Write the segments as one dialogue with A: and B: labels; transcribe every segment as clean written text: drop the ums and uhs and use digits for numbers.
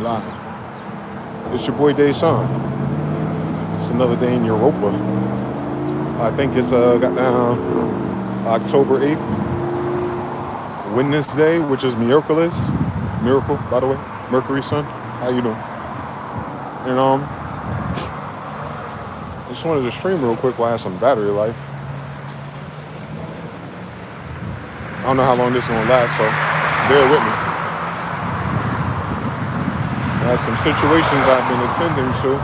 A: Live. It's your boy DeyZan. It's another day in Europa. I think it's got down October 8th, Wednesday, which is Miraculous. Miracle, by the way. Mercury Sun. How you doing? And I just wanted to stream real quick while I have some battery life. I don't know how long this is gonna last, so bear with me. I have some situations I've been attending to,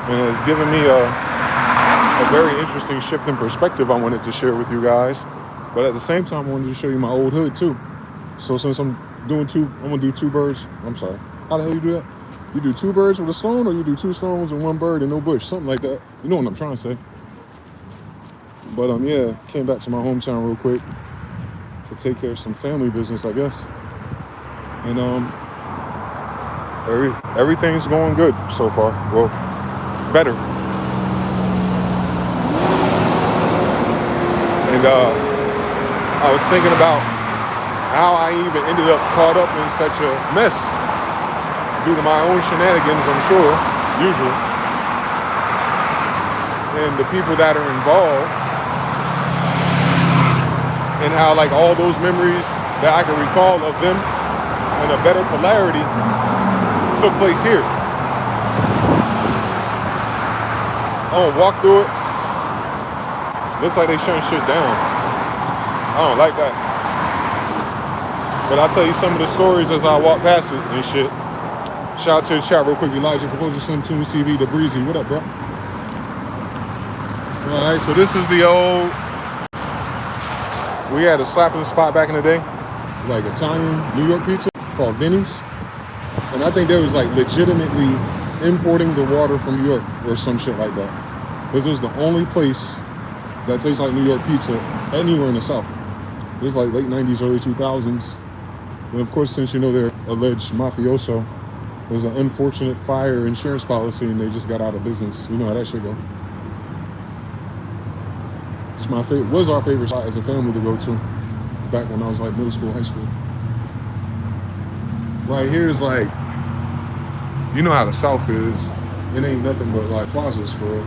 A: and it's given me a very interesting shift in perspective I wanted to share with you guys. But at the same time, I wanted to show you my old hood too. So since I'm gonna do two birds. I'm sorry. How the hell you do that? You do two birds with a stone, or you do two stones and one bird and no bush, something like that. You know what I'm trying to say. But yeah, came back to my hometown real quick to take care of some family business, I guess. And everything's going good so far. Well, better. And I was thinking about how I even ended up caught up in such a mess due to my own shenanigans, I'm sure, usually. And the people that are involved, and how like all those memories that I can recall of them in a better polarity took place here. I'm gonna walk through it. Looks like they shutting shit down. I don't like that. But I'll tell you some of the stories as I walk past it and shit. Shout out to the chat real quick. Elijah, Composer Son, Tunes TV, The Breezy. What up, bro? Alright, so this is the old... We had a slapping spot back in the day, like Italian New York pizza called Vinny's. And I think they was like legitimately importing the water from New York or some shit like that. Because it was the only place that tastes like New York pizza anywhere in the South. It was like late 90s, early 2000s. And of course, since you know they're alleged mafioso, it was an unfortunate fire insurance policy and they just got out of business. You know how that shit go. It's my favorite, was our favorite spot as a family to go to back when I was like middle school, high school. Right here is like, you know how the South is. It ain't nothing but like plazas for real,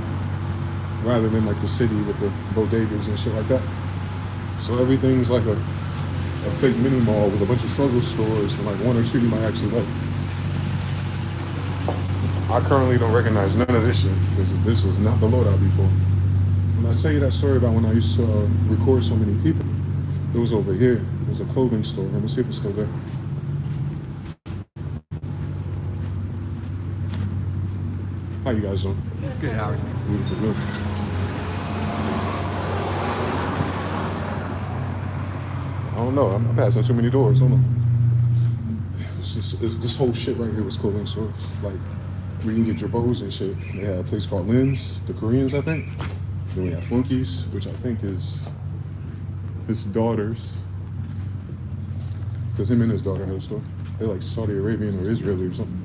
A: rather than like the city with the bodegas and shit like that. So everything's like a fake mini mall with a bunch of struggle stores and like one or two you might actually like. I currently don't recognize none of this shit because this was not the loadout before. When I tell you that story about when I used to record so many people, it was over here. It was a clothing store. Let me see if it's still there. How you guys doing?
B: Good, how are you?
A: Beautiful, good. I don't know. I'm passing too many doors. Hold on. This whole shit right here was clothing stores. Like, where you can get your bows and shit. They had a place called Lynn's, the Koreans, I think. Then we have Funky's, which I think is his daughter's. Because him and his daughter had a store. They're like Saudi Arabian or Israeli or something.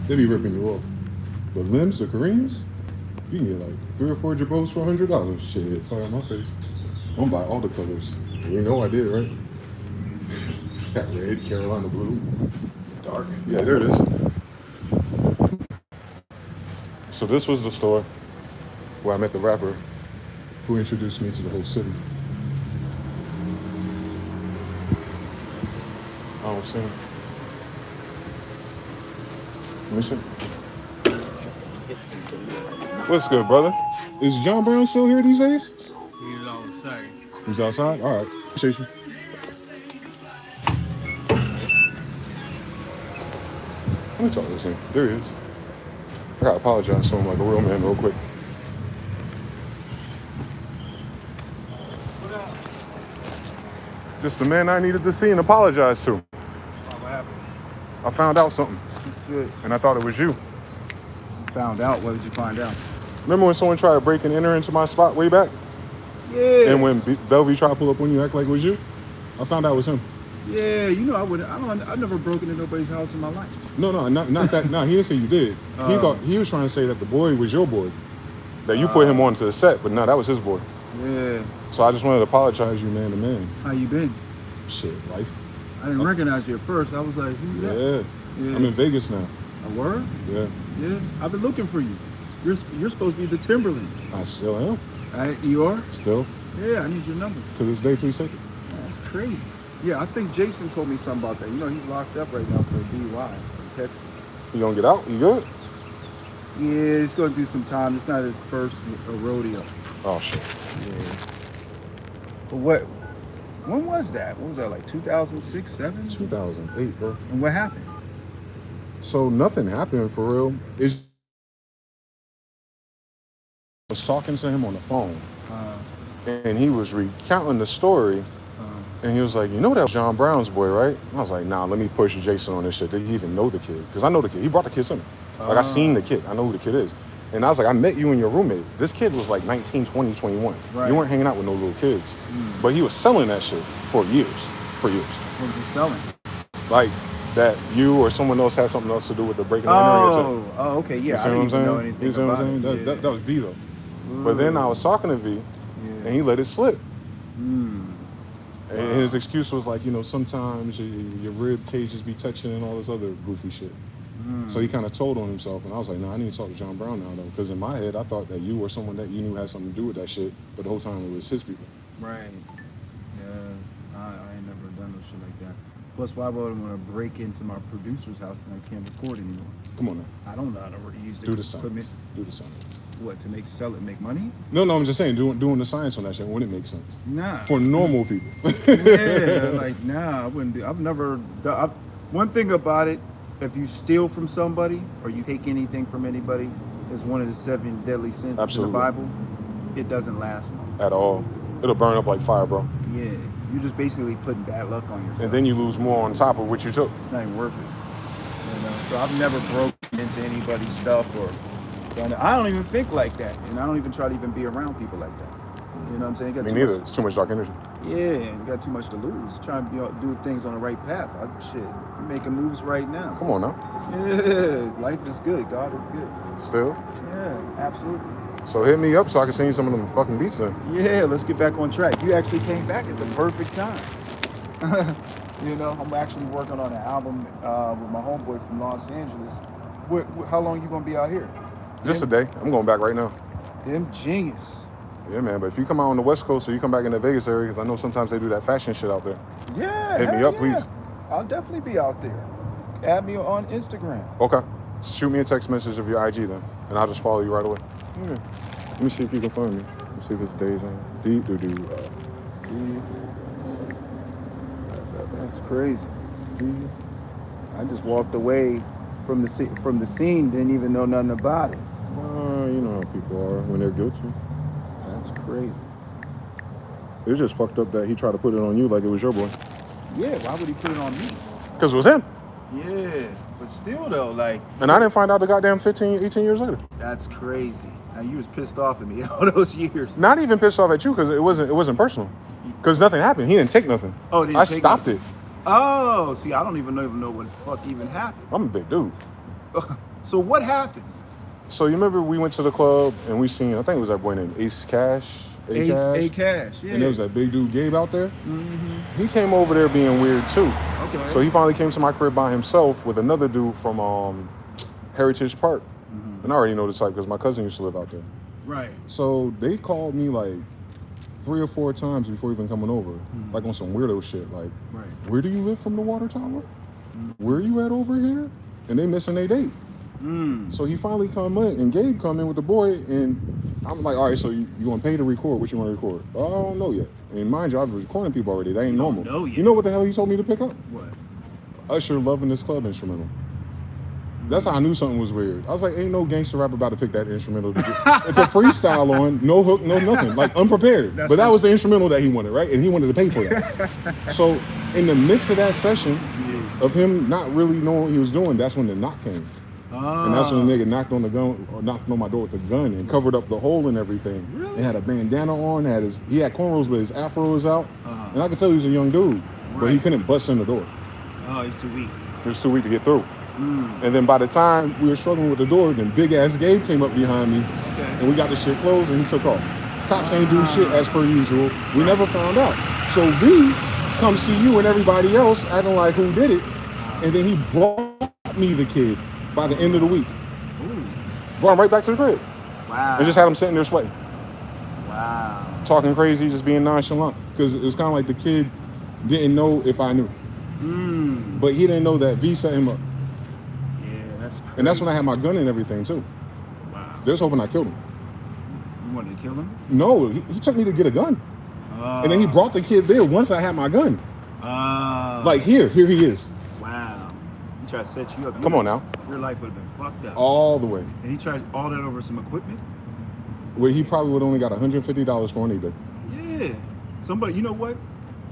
A: They be ripping you off. But Limbs, the Koreans, you can get like 3 or 4 jabos for $100. Shit, fire on my face. I'm gonna buy all the colors. You know I did, right? Got red, Carolina blue, dark. Yeah, there it is. So this was the store where I met the rapper who introduced me to the whole city. I don't see him. Mission? What's good, brother? Is John Brown still here these days?
B: He's outside.
A: He's outside? All right. Appreciate you. Let me talk to this thing. There he is. I gotta apologize to him like a real man real quick. Just the man I needed to see and apologize to.
B: What happened?
A: I found out something,
B: Good.
A: and I thought it was you.
B: Found out? What did you find out?
A: Remember when someone tried to break and enter into my spot way back?
B: Yeah.
A: And when Bellevue tried to pull up on you, act like it was you? I found out it was him.
B: Yeah, you know I've never broken into nobody's house in my life.
A: No, not that. No, he didn't say you did. He was trying to say that the boy was your boy. That you put him onto the set, but no, that was his boy.
B: Yeah.
A: So I just wanted to apologize you man to man.
B: How you been?
A: Shit, life.
B: I didn't recognize you at first. I was like, who's that?
A: Yeah. I'm in Vegas now.
B: A word?
A: Yeah.
B: Yeah. I've been looking for you. You're supposed to be the Timberland.
A: I still am.
B: You are?
A: Still.
B: Yeah, I need your number.
A: To this day, please take it.
B: That's crazy. Yeah, I think Jason told me something about that. You know, he's locked up right now for a DUI in Texas.
A: You gonna get out? You good?
B: Yeah, he's going to do some time. It's not his first rodeo.
A: Oh, shit.
B: Yeah. But when was that? What was that, like 2006, 7?
A: 2008, bro.
B: And what happened?
A: So nothing happened for real. I was talking to him on the phone, and he was recounting the story, and he was like, you know that was John Brown's boy, right? And I was like, nah, let me push Jason on this shit. Did he even know the kid? Because I know the kid. He brought the kid to me. Like, I seen the kid. I know who the kid is. And I was like, I met you and your roommate. This kid was like 19, 20, 21.
B: Right.
A: You weren't hanging out with no little kids. But he was selling that shit for years. For years.
B: What was he selling?
A: Like, that you or someone else had something else to do with the breaking and entering.
B: Oh, okay, yeah.
A: You see
B: I
A: what I'm
B: didn't even know
A: saying?
B: anything
A: You see what
B: about
A: I'm saying?
B: it.
A: That was V, though. But then I was talking to V, and he let it slip. And his excuse was like, you know, sometimes your rib cages be touching and all this other goofy shit. So he kind of told on himself, and I was like, no, I need to talk to John Brown now, though, because in my head, I thought that you or someone that you knew had something to do with that shit, but the whole time it was his people.
B: Right. Yeah. I ain't never done no shit like that. Plus, why would I want to break into my producer's house and I can't record anymore?
A: Come on now.
B: I don't know how to use
A: Do the
B: equipment.
A: science. Do the science.
B: What, to make money?
A: No, I'm just saying, doing the science on that shit when it makes sense.
B: Nah.
A: For normal people.
B: Yeah, like, nah, I wouldn't do. I've never done. One thing about it, if you steal from somebody or you take anything from anybody, it's one of the 7 deadly sins in the Bible. It doesn't last long.
A: At all. It'll burn up like fire, bro.
B: Yeah, you're just basically putting bad luck on yourself.
A: And then you lose more on top of what you took.
B: It's not even worth it. You know? So I've never broken into anybody's stuff or. I don't even think like that, and I don't even try to even be around people like that. You know what I'm saying?
A: Me neither. It's too much dark energy.
B: Yeah, and you got too much to lose. Trying to do things on the right path. You're making moves right now.
A: Come on now.
B: Yeah, life is good. God is good.
A: Still?
B: Yeah, absolutely.
A: So hit me up so I can send you some of them fucking beats then.
B: Yeah, let's get back on track. You actually came back at the perfect time. You know, I'm actually working on an album with my homeboy from Los Angeles. How long you gonna be out here?
A: Just a day. I'm going back right now.
B: Them genius.
A: Yeah, man. But if you come out on the West Coast or you come back in the Vegas area, because I know sometimes they do that fashion shit out there.
B: Yeah.
A: Hit me up, please.
B: I'll definitely be out there. Add me on Instagram.
A: Okay. Shoot me a text message of your IG then, and I'll just follow you right away. Yeah. Let me see if you can find me. Let me see if it's DeyZan.
B: That's crazy. I just walked away from the scene, didn't even know nothing about it.
A: You know how people are when they're guilty.
B: That's crazy.
A: It was just fucked up that he tried to put it on you like it was your boy.
B: Yeah, why would he put it on me?
A: Because it was him.
B: Yeah, but still though, like...
A: And I didn't find out the goddamn 15, 18 years later.
B: That's crazy. Now you was pissed off at me all those years.
A: Not even pissed off at you because it wasn't personal. Because nothing happened. He didn't take nothing.
B: Oh, didn't
A: I
B: take
A: stopped
B: nothing.
A: it.
B: Oh, see, I don't even know what the fuck even happened.
A: I'm a big dude.
B: So what happened?
A: So you remember we went to the club and we seen, I think it was that boy named Ace Cash.
B: A Cash, yeah.
A: And there was that big dude Gabe out there. He came over there being weird too.
B: Okay.
A: So he finally came to my crib by himself with another dude from Heritage Park. And I already know the type because my cousin used to live out there.
B: Right.
A: So they called me like 3 or 4 times before even coming over, like on some weirdo shit. Like, where do you live from the water tower? Where are you at over here? And they missing their date. So he finally come in, and Gabe come in with the boy, and I'm like, all right, so you gonna pay to record? What you want to record? Oh, I don't know yet. And mind you, I've been recording people already. That ain't normal.
B: Know yet.
A: You know what the hell he told me to pick up?
B: What?
A: Usher Loving This Club instrumental. That's how I knew something was weird. I was like, ain't no gangster rapper about to pick that instrumental to the freestyle on, no hook, no nothing, like unprepared. But that was the instrumental that he wanted, right? And he wanted to pay for that. So in the midst of that session of him not really knowing what he was doing, that's when the knock came. And that's when the nigga knocked on the gun, or knocked on my door with the gun and covered up the hole and everything.
B: Really?
A: And had a bandana on, he had cornrows, but his afro was out. And I could tell he was a young dude, but he couldn't bust in the door.
B: Oh, he's too weak.
A: He was too weak to get through. And then by the time we were struggling with the door, then big ass Gabe came up behind me, and we got the shit closed, and he took off. Cops ain't do shit as per usual. We never found out. So V come see you and everybody else acting like who did it, and then he brought me the kid by the end of the week.
B: Ooh.
A: Brought him right back to the crib.
B: Wow.
A: And just had him sitting there sweating.
B: Wow.
A: Talking crazy, just being nonchalant. Because it was kind of like the kid didn't know if I knew. But he didn't know that V set him up.
B: Yeah, that's crazy.
A: And that's when I had my gun and everything too.
B: Wow.
A: They was hoping I killed him.
B: You wanted to kill him?
A: No, he took me to get a gun. And then he brought the kid there once I had my gun. Like here he is.
B: Wow. He tried to set you up.
A: Come on now.
B: Your life would have been fucked up.
A: All the way.
B: And he tried all that over some equipment?
A: Where he probably would only got $150 for an eBay.
B: Yeah. Somebody, you know what?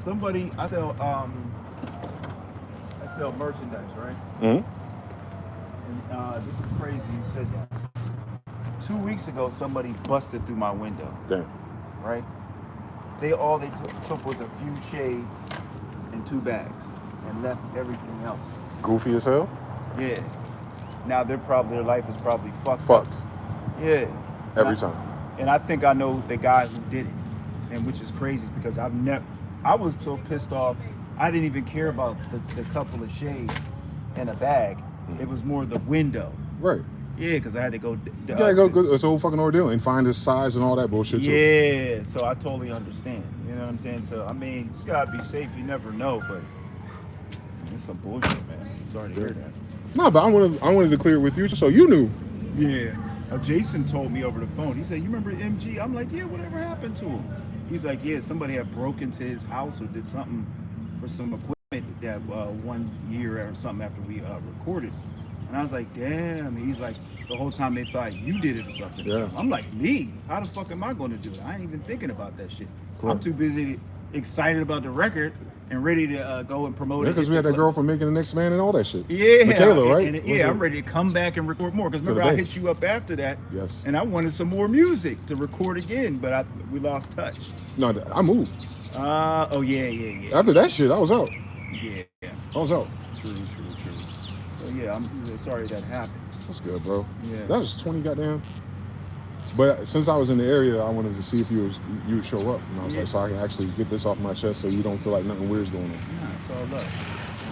B: Somebody, I sell merchandise, right?
A: Mm-hmm.
B: And this is crazy you said that. 2 weeks ago, somebody busted through my window.
A: Damn.
B: Right? They took was a few shades and 2 bags and left everything else.
A: Goofy as hell?
B: Yeah. Now their life is probably fucked. Yeah.
A: Every time.
B: And I think I know the guy who did it. And which is crazy because I was so pissed off. I didn't even care about the couple of shades and a bag. It was more the window.
A: Right.
B: Yeah, because I had to go.
A: You gotta go. It's a whole fucking ordeal and find his size and all that bullshit too.
B: Yeah, so I totally understand. You know what I'm saying? So I mean, just gotta be safe. You never know, but it's some bullshit, man. Sorry to hear that.
A: No, but I wanted to clear it with you just so you knew.
B: Yeah. Jason told me over the phone. He said, "You remember MG?" I'm like, "Yeah. Whatever happened to him?" He's like, "Yeah. Somebody had broke into his house or did something for some equipment that 1 year or something after we recorded." And I was like, damn. He's like, the whole time they thought you did it or something.
A: Yeah.
B: I'm like, me? How the fuck am I going to do it? I ain't even thinking about that shit.
A: Cool.
B: I'm too busy excited about the record and ready to go and promote it.
A: Yeah, because we had that girl from Making the Next Man and all that shit.
B: Yeah.
A: Michaela, right?
B: And I'm ready to come back and record more. Because remember, I hit you up after that.
A: Yes.
B: And I wanted some more music to record again, but we lost touch.
A: No, I moved.
B: Oh, yeah.
A: After that shit, I was out.
B: Yeah.
A: I was out.
B: True. So yeah, I'm sorry that happened.
A: That's good, bro.
B: Yeah.
A: That was 20 goddamn. But since I was in the area, I wanted to see if you would show up. And I was like, so I can actually get this off my chest so you don't feel like nothing weird's going on.
B: Nah, it's all love.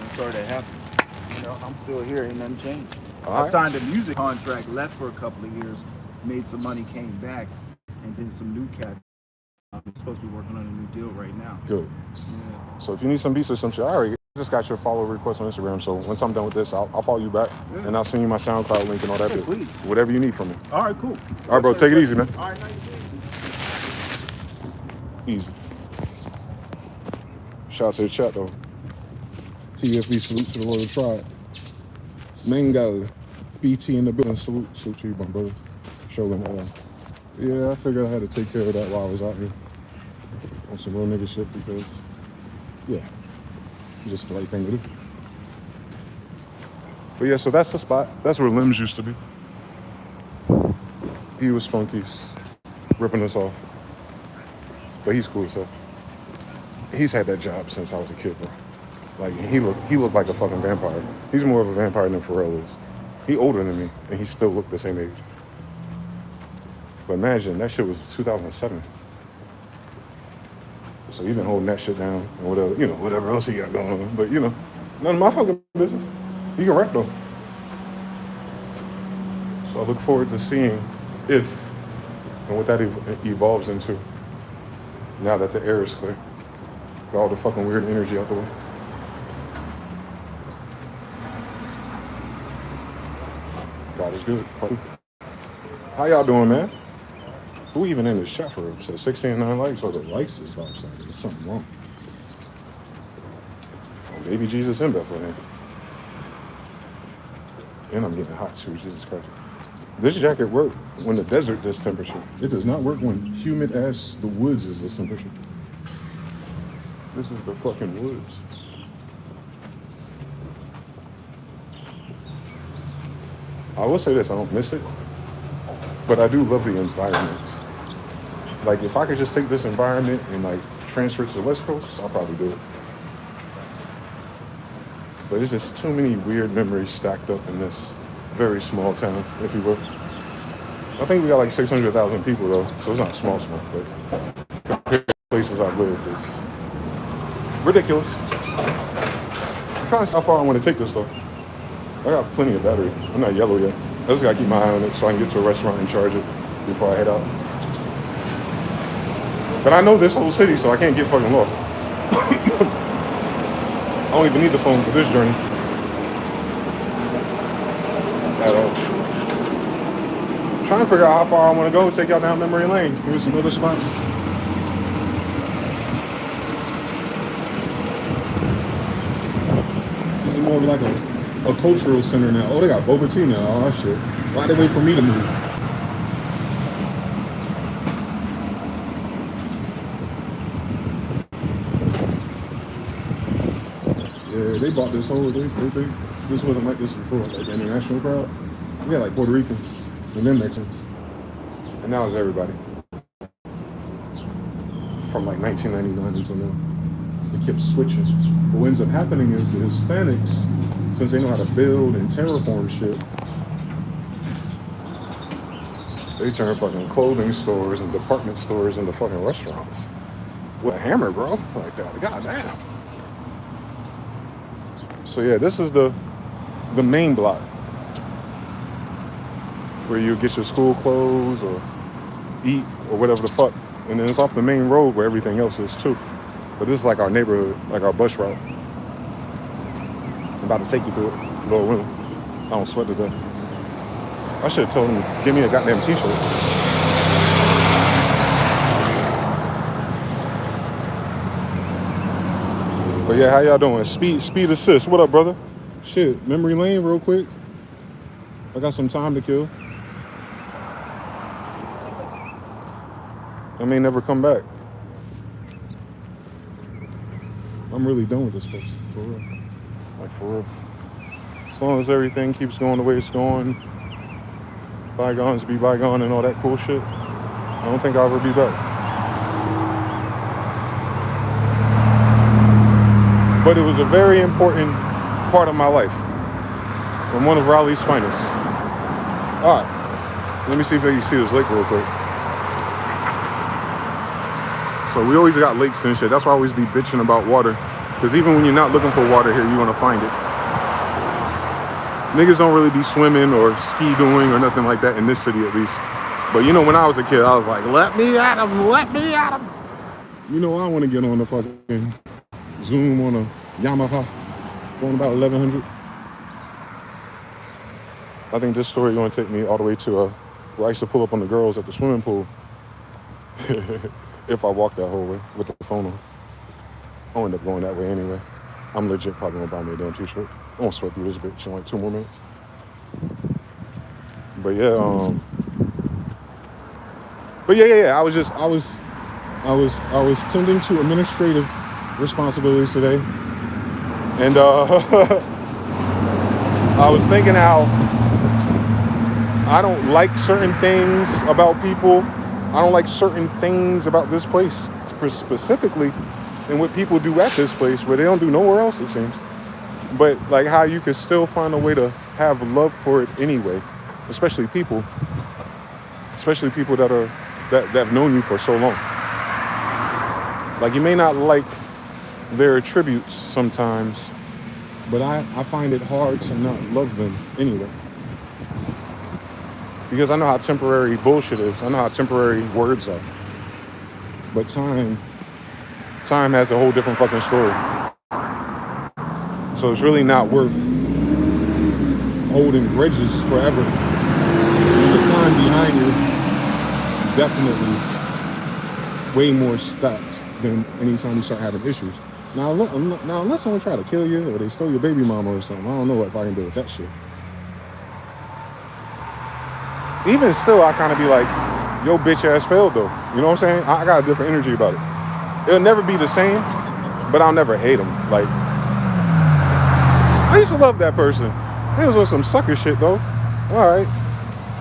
B: I'm sorry that happened. You know, I'm still here, ain't nothing changed.
A: All
B: I
A: right.
B: signed a music contract, left for a couple of years, made some money, came back, and did some new cat. I'm supposed to be working on a new deal right now.
A: Good.
B: Yeah.
A: So if you need some beats or some shit, I already just got your follow request on Instagram. So once I'm done with this, I'll follow you back, and I'll send you my SoundCloud link and all that.
B: Hey,
A: bit.
B: please.
A: Whatever you need from me.
B: All right, cool.
A: All right, bro. Take it easy, man.
B: All right, nice.
A: Easy. Shout out to the chat though. TFB salute to the Royal Tribe. Mangal. BT in the building. Salute to you, my brother. Show them all. Yeah, I figured I had to take care of that while I was out here. On some real nigga shit because, yeah, just the right thing to do. But yeah, so that's the spot. That's where Limbs used to be. He was funky, ripping us off. But he's cool as hell. He's had that job since I was a kid, bro. Like, he looked like a fucking vampire. He's more of a vampire than Pharrell is. He older than me, and he still looked the same age. But imagine, that shit was 2007. So he's been holding that shit down and whatever else he got going on. But, none of my fucking business. He can rap though. So I look forward to seeing if and what that evolves into now that the air is clear. Got all the fucking weird energy out the way. God is good. How y'all doing, man? Who even in the chat for it? Said 69 likes, or the likes is stop sign. There's something wrong. Oh, baby Jesus in Bethlehem. And I'm getting hot too, Jesus Christ. This jacket works when the desert this temperature. It does not work when humid ass the woods is this temperature. This is the fucking woods. I will say this, I don't miss it, but I do love the environment. Like, if I could just take this environment and like transfer it to the West Coast, I'll probably do it. But it's just too many weird memories stacked up in this very small town, if you will. I think we got like 600,000 people though, so it's not small, but compared to places I've lived, Ridiculous. I'm trying to see how far I want to take this though. I got plenty of battery. I'm not yellow yet. I just gotta keep my eye on it so I can get to a restaurant and charge it before I head out. But I know this whole city, so I can't get fucking lost. I don't even need the phone for this journey. At all. I'm trying to figure out how far I want to go, take y'all down memory lane. Here's some other spots. This is more of like a cultural center now. Oh, they got boba tea now. Oh, shit. Why they wait for me to move? Yeah, they bought this whole thing. This wasn't like this before, like the international crowd. We had like Puerto Ricans and then Mexicans. And now it's everybody. From like 1999 until now. They kept switching. But what ends up happening is the Hispanics, since they know how to build and terraform shit, they turn fucking clothing stores and department stores into fucking restaurants. With a hammer, bro. Like that. Goddamn. So yeah, this is the main block where you get your school clothes or eat or whatever the fuck. And then it's off the main road where everything else is too. But this is like our neighborhood, like our bus route. I'm about to take you through it, Lord willing. I don't sweat to death. I should have told him, give me a goddamn t-shirt. But yeah, how y'all doing? Speed assist. What up, brother? Shit, memory lane real quick. I got some time to kill. I may never come back. I'm really done with this place, for real. Like, for real. As long as everything keeps going the way it's going, bygones be bygone and all that cool shit, I don't think I'll ever be back. But it was a very important part of my life. And one of Raleigh's finest. All right, let me see if you can see this lake real quick. So we always got lakes and shit. That's why I always be bitching about water. Because even when you're not looking for water here, you're gonna find it. Niggas don't really be swimming or ski doing or nothing like that in this city at least. But you know, when I was a kid, I was like, let me at him, let me at him. You know, I want to get on the fucking Zoom on a Yamaha, going about 1100. I think this story is gonna take me all the way to where I used to pull up on the girls at the swimming pool. If I walk that whole way with the phone on. I'll end up going that way anyway. I'm legit probably gonna buy me a damn t-shirt. I won't sweat through this bitch in like 2 more minutes. But yeah, I was tending to administrative responsibilities today. And I was thinking how I don't like certain things about people. I don't like certain things about this place specifically and what people do at this place where they don't do nowhere else, it seems. But like how you can still find a way to have love for it anyway, especially people that have known you for so long. Like you may not like their attributes sometimes, but I find it hard to not love them anyway. Because I know how temporary bullshit is. I know how temporary words are. But time has a whole different fucking story. So it's really not worth holding grudges forever. And the time behind you is definitely way more stacked than anytime you start having issues. Now unless someone try to kill you or they stole your baby mama or something, I don't know if I can deal with that shit. Even still, I kind of be like, yo, bitch ass failed though. You know what I'm saying? I got a different energy about it. It'll never be the same, but I'll never hate him. Like, I used to love that person. It was on some sucker shit though. All right,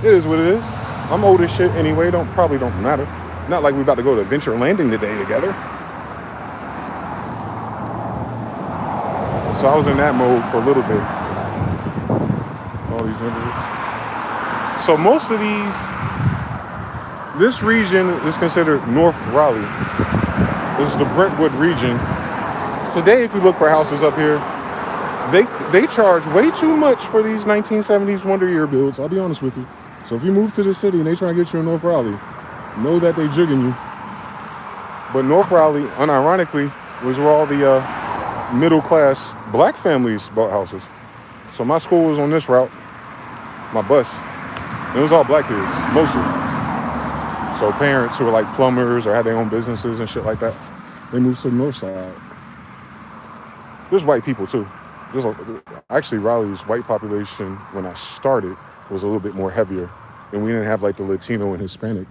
A: it is what it is. I'm old as shit anyway. Probably don't matter. Not like we about to go to Venture Landing today together. So I was in that mode for a little bit. All these neighborhoods. So most of this region is considered North Raleigh. This is the Brentwood region. Today, if you look for houses up here, they charge way too much for these 1970s Wonder Year builds. I'll be honest with you. So if you move to the city and they try to get you in North Raleigh, know that they jigging you. But North Raleigh, unironically, was where all the middle-class black families bought houses. So my school was on this route, my bus. It was all black kids, mostly. So parents who were like plumbers or had their own businesses and shit like that, they moved to the north side. There's white people too. Actually, Raleigh's white population, when I started, was a little bit more heavier. And we didn't have like the Latino and Hispanic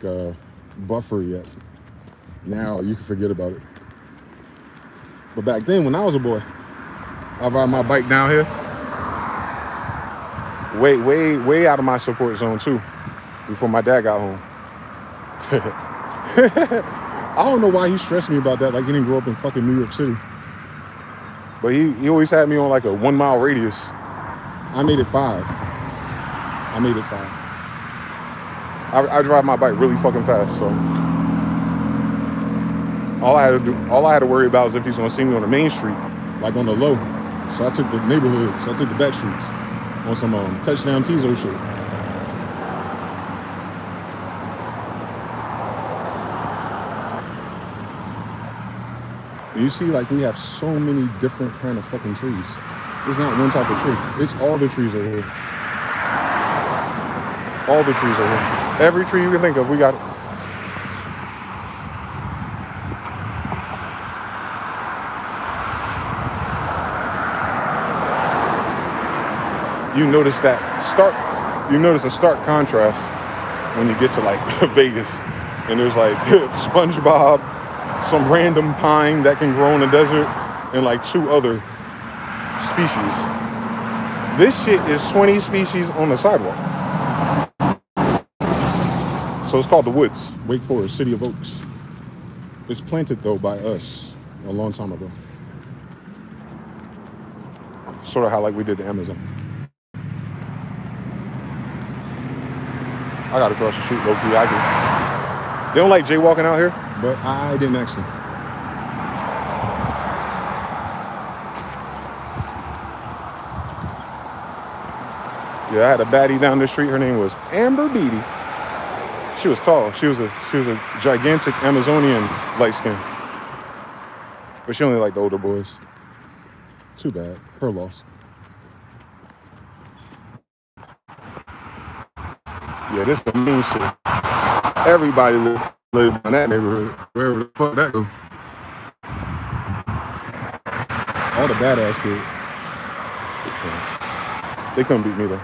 A: buffer yet. Now you can forget about it. But back then, when I was a boy, I ride my bike down here. Way out of my support zone too, before my dad got home. I don't know why he stressed me about that, like he didn't grow up in fucking New York City. But he always had me on like a 1 mile radius. I made it 5. I drive my bike really fucking fast, so all I had to worry about is if he's gonna see me on the main street, like on the low. So I took the neighborhoods, I took the back streets on some touchdown Tizo shit. You see, like, we have so many different kind of fucking trees. It's not one type of tree. It's all the trees are here. All the trees are here. Every tree you can think of, we got it. You notice a stark contrast when you get to like Vegas, and there's like SpongeBob, some random pine that can grow in the desert, and like 2 other species. This shit is 20 species on the sidewalk. So it's called the Woods, Wake Forest, City of Oaks. It's planted though by us a long time ago. Sort of how like we did the Amazon. I gotta cross the street low key. They don't like jaywalking out here, but I didn't actually. Yeah, I had a baddie down the street. Her name was Amber Beatty. She was tall. She was a gigantic Amazonian light skin. But she only liked the older boys. Too bad. Her loss. Yeah, this the mean shit. Everybody lives in that neighborhood, wherever the fuck that go. All the badass kids. Yeah. They couldn't beat me though.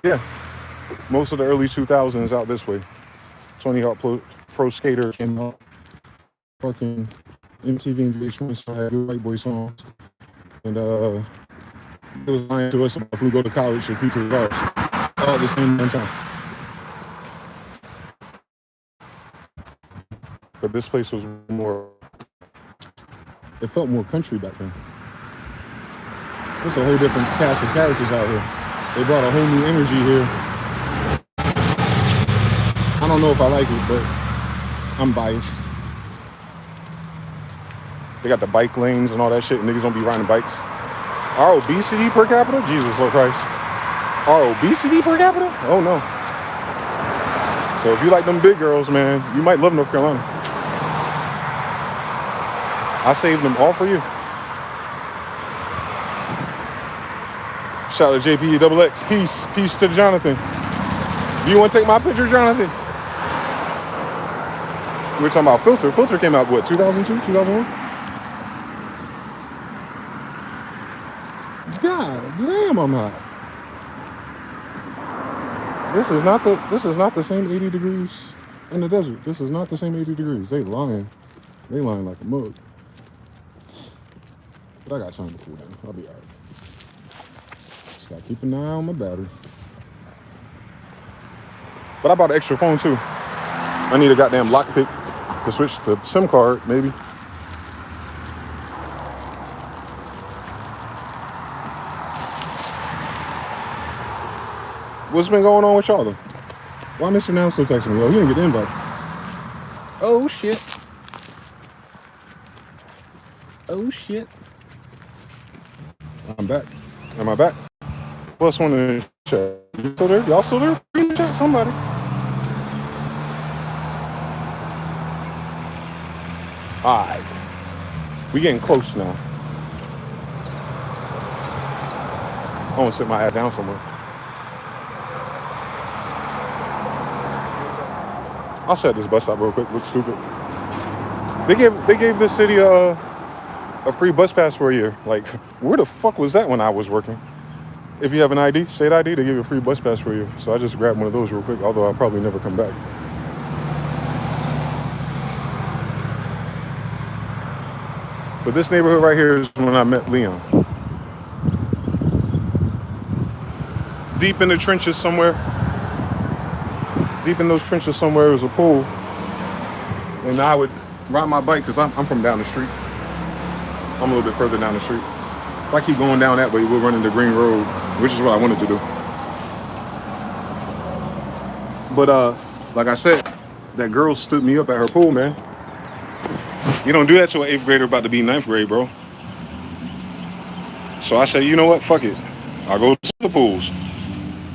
A: Yeah, most of the early 2000s out this way. Tony Hawk Pro Skater came out. Fucking MTV and VH1 still had good white boy songs. And it was lying to us about if we go to college or future jobs all at the same time. But this place was more, it felt more country back then. There's a whole different cast of characters out here. They brought a whole new energy here. I don't know if I like it, but I'm biased. They got the bike lanes and all that shit, and niggas don't be riding bikes. Our obesity per capita? Jesus Lord Christ. Our obesity per capita? Oh no. So if you like them big girls, man, you might love North Carolina. I saved them all for you. Shout out to JPXX. Peace to Jonathan. Do you want to take my picture, Jonathan? We were talking about Filter. Filter came out, what, 2002, 2001? God damn, I'm hot. This is not the same 80 degrees in the desert. This is not the same 80 degrees. They lying like a mug. But I got time to cool down. I'll be all right. Just gotta keep an eye on my battery. But I bought an extra phone too. I need a goddamn lockpick to switch the SIM card, maybe. What's been going on with y'all though? Why Mr. Now still texting me? Oh, he didn't get the invite. Oh shit. Oh shit. I'm back. Am I back? Who else want to chat? You still there? Y'all still there? Chat somebody. Alright. We getting close now. I want to sit my ass down somewhere. I'll set this bus stop real quick. Look stupid. They gave this city a free bus pass for a year. Like, where the fuck was that when I was working? If you have an ID, state ID, they give you a free bus pass for a year. So I just grabbed one of those real quick, although I'll probably never come back. But this neighborhood right here is when I met Leon. Deep in the trenches somewhere. Deep in those trenches somewhere is a pool. And I would ride my bike, because I'm from down the street. I'm a little bit further down the street. If I keep going down that way, we'll run into Green Road, which is what I wanted to do. But like I said, that girl stood me up at her pool, man. You don't do that to an 8th grader about to be 9th grade, bro. So I said, you know what? Fuck it. I'll go to the pools.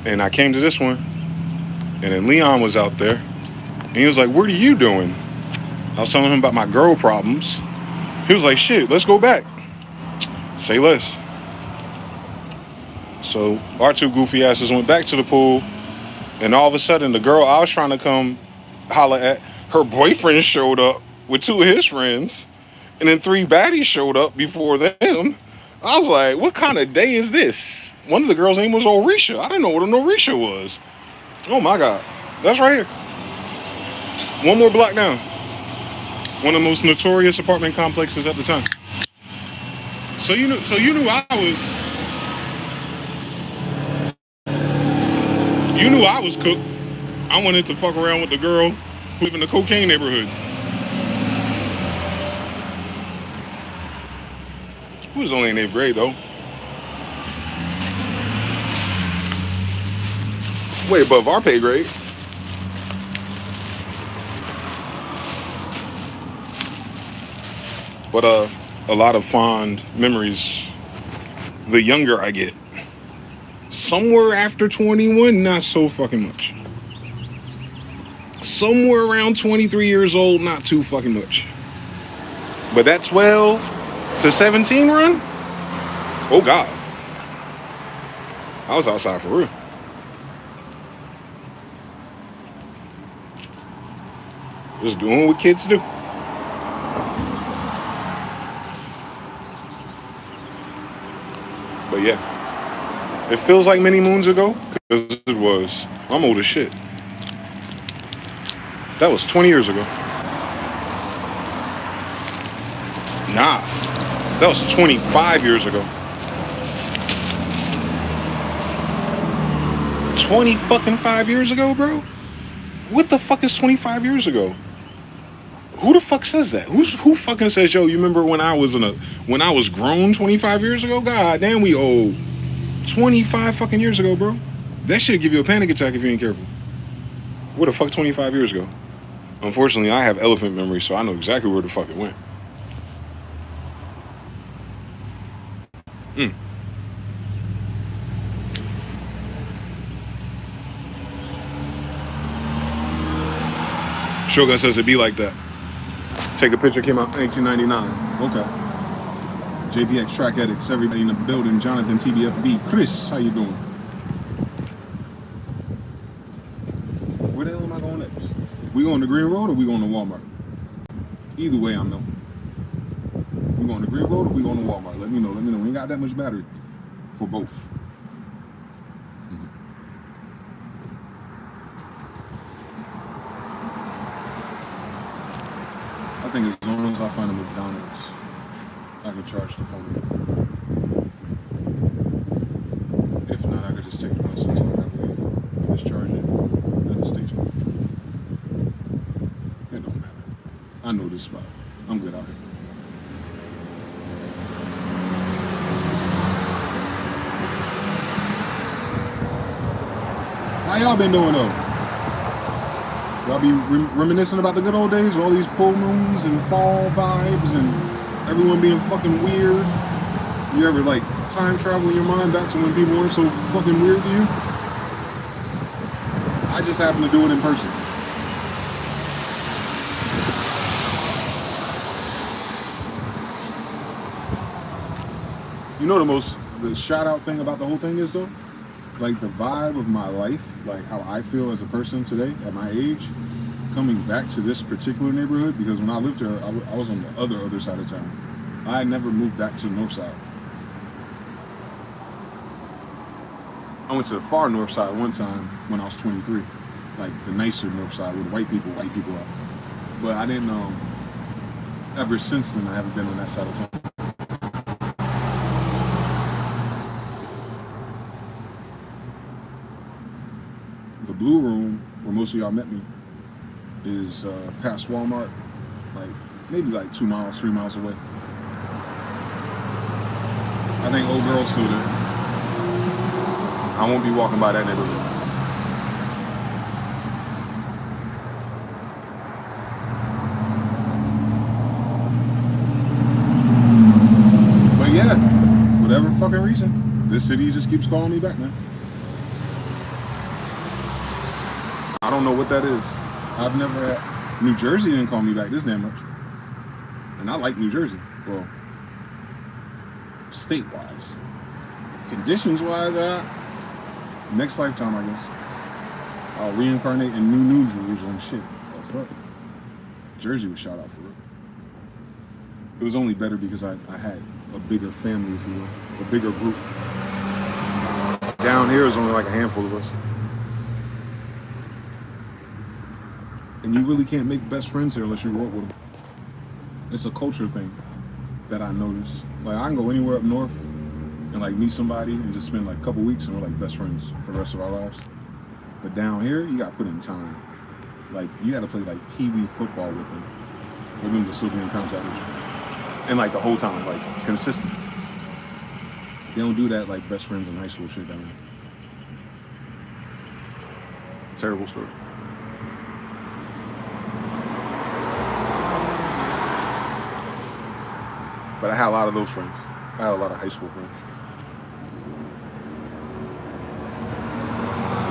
A: And I came to this one. And then Leon was out there. And he was like, what are you doing? I was telling him about my girl problems. He was like, shit, let's go back. Say less. So our two goofy asses went back to the pool. And all of a sudden, the girl I was trying to come holler at, her boyfriend showed up with 2 of his friends. And then 3 baddies showed up before them. I was like, what kind of day is this? One of the girls' name was Orisha. I didn't know what an Orisha was. Oh my God. That's right here. One more block down. One of the most notorious apartment complexes at the time. So you knew I was cooked. I wanted to fuck around with the girl who lived in the cocaine neighborhood. Who was only in 8th grade though. Way above our pay grade. But a lot of fond memories the younger I get. Somewhere after 21, not so fucking much. Somewhere around 23 years old, not too fucking much. But that 12 to 17 run, oh God. I was outside for real. Just doing what kids do. But yeah, it feels like many moons ago, because it was. I'm old as shit. That was 20 years ago. Nah, that was 25 years ago. 20 fucking 5 years ago, bro? What the fuck is 25 years ago? Who the fuck says that? Who fucking says, yo, you remember when I was grown 25 years ago? God damn, we old. 25 fucking years ago, bro. That should give you a panic attack if you ain't careful. What the fuck 25 years ago? Unfortunately, I have elephant memory, so I know exactly where the fuck it went. Shogun says it be like that. Take a Picture came out 1999. Okay. JBX Track Addicts, everybody in the building. Jonathan TBFB. Chris, how you doing? Where the hell am I going next? We going to Green Road or we going to Walmart? Either way, I'm knowing. We going to Green Road or we going to Walmart? Let me know. We ain't got that much battery for both. I think as long as I find a McDonald's, I can charge the phone. If not, I could just take the bus until I leave and just charge it at the station. It don't matter. I know this spot. I'm good out here. How y'all been doing though?
C: Y'all be reminiscing about the good old days, all these full moons and fall vibes and everyone being fucking weird. You ever like time travel in your mind back to when people weren't so fucking weird to you? I just happen to do it in person. You know the shout out thing about the whole thing is though? Like the vibe of my life, like how I feel as a person today at my age, coming back to this particular neighborhood, because when I lived here, I was on the other side of town. I had never moved back to the north side. I went to the far north side one time when I was 23, like the nicer north side with white people out. But I didn't ever since then I haven't been on that side of town. The Blue Room, where most of y'all met me, is past Walmart, like maybe like 2 miles, 3 miles away. I think old girl's still there. I won't be walking by that neighborhood. But yeah, whatever fucking reason, this city just keeps calling me back, man. I don't know what that is. I've never had. New Jersey didn't call me back this damn much. And I like New Jersey. Well, state-wise. Conditions-wise, next lifetime, I guess. I'll reincarnate in New Jerusalem. Shit. The fuck? Jersey was shot out for it. It was only better because I had a bigger family, if you will. A bigger group. Down here is only like a handful of us. And you really can't make best friends here unless you work with them. It's a culture thing that I notice. Like I can go anywhere up north and like meet somebody and just spend like a couple weeks and we're like best friends for the rest of our lives. But down here, you gotta put in time. Like you gotta play like Pee-wee football with them for them to still be in contact with you. And like the whole time, like consistent. They don't do that like best friends in high school shit down here. Terrible story. But I had a lot of those friends. I had a lot of high school friends.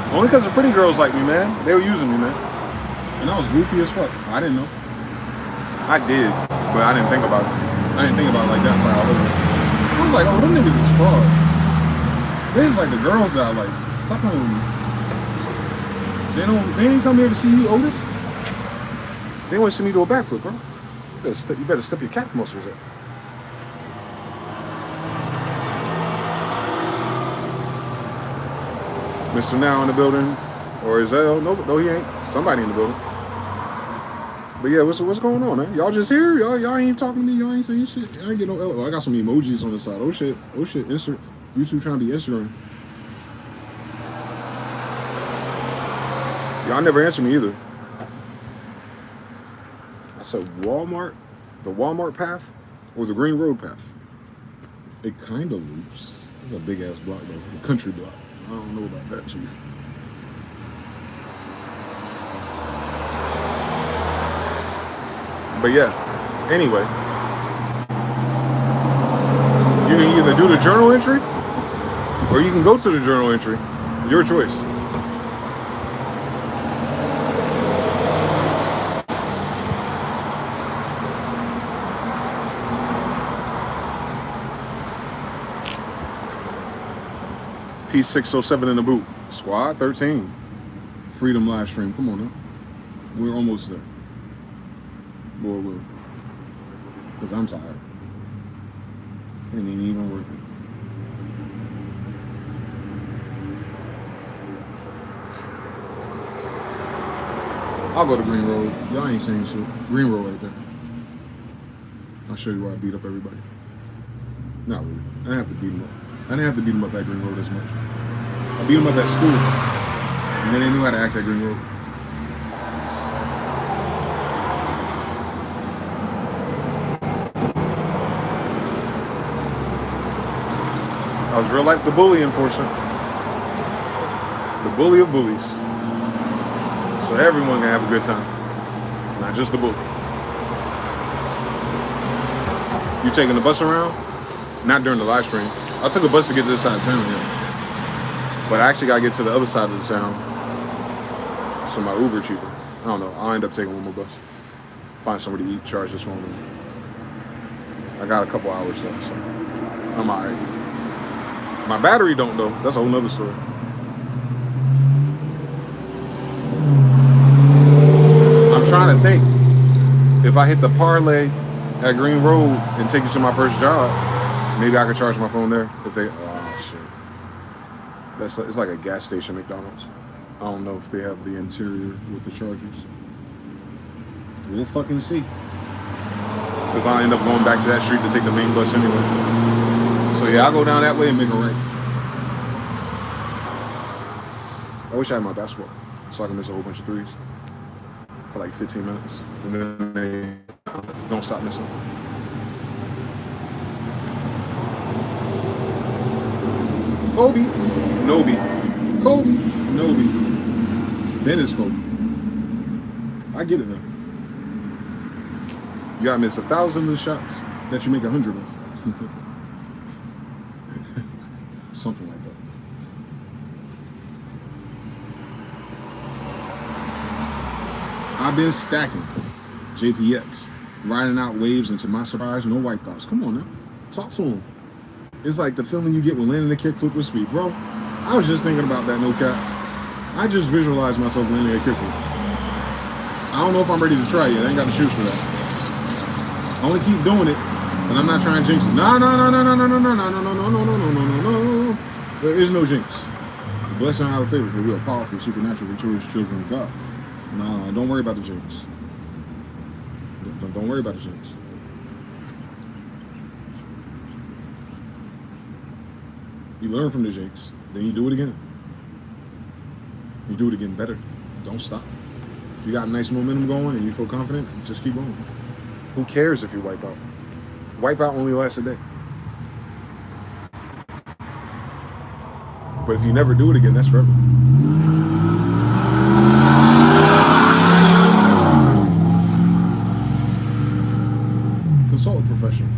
C: Only because the pretty girls like me, man. They were using me, man. And I was goofy as fuck. I didn't know. I did, but I didn't think about it. I didn't think about it like that until I was older. I was like, oh, them niggas is fraud. They're just like the girls that are like, stop playing with me. They ain't come here to see you, Otis. They want to see me do a backflip, bro. You better step your calf muscles up. Mr. Now in the building, or is that? No, he ain't. Somebody in the building. But yeah, what's going on, man? Y'all just here? Y'all ain't talking to me. Y'all ain't saying shit. I ain't get no. I got some emojis on the side. Oh shit. Insert. YouTube trying to be Instagram. Y'all never answer me either. I said Walmart, the Walmart path, or the Green Road path. It kind of loops. It's a big ass block though, a country block. I don't know about that, Chief. But yeah, anyway, you can either do the journal entry or you can go to the journal entry. Your choice. P607 in the boot. Squad 13. Freedom live stream. Come on now. We're almost there. Boy, we're. Because I'm tired. It ain't even worth it. I'll go to Green Road. Y'all ain't saying shit. Green Road right there. I'll show you where I beat up everybody. Not really. I didn't have to beat them up. I didn't have to beat them up at Green Road as much. I beat them up at school. And then they knew how to act at Green Road. I was real like the bully enforcer. The bully of bullies. So So everyone can have a good time, not just the book. You taking the bus around? Not during the live stream. I took a bus to get to this side of town here. But I actually got to get to the other side of the town. So my Uber cheaper. I don't know. I'll end up taking one more bus. Find somewhere to eat, charge this one. I got a couple hours left, so I'm all right. My battery don't though. That's a whole nother story. I'm trying to think. If I hit the parlay at Green Road and take it to my first job, maybe I could charge my phone there. If they, oh shit, it's like a gas station McDonald's. I don't know if they have the interior with the chargers. We'll fucking see. Cause I'll end up going back to that street to take the main bus anyway. So yeah, I'll go down that way and make a right. I wish I had my basketball so I can miss a whole bunch of threes for like 15 minutes, and then they don't stop missing. Kobe, Nobi, Kobe, Nobi. Then it's Kobe. I get it now. You gotta miss 1,000 of the shots that you make 100 of. Something like that. I've been stacking JPX, riding out waves, and to my surprise, no wipeouts. Come on now, talk to him. It's like the feeling you get when landing a kickflip with speed, bro. I was just thinking about that, no cap. I just visualized myself landing a kickflip. I don't know if I'm ready to try yet. I ain't got the shoes for that. I only keep doing it, and I'm not trying to jinx it. No. There is no jinx. The blessing and our favor, for we are powerful, supernatural, victorious children of God. No, don't worry about the jinx. Don't worry about the jinx. You learn from the jinx, then you do it again. You do it again better. Don't stop. If you got nice momentum going and you feel confident, just keep going. Who cares if you wipe out? Wipe out only lasts a day. But if you never do it again, that's forever. Consult a professional.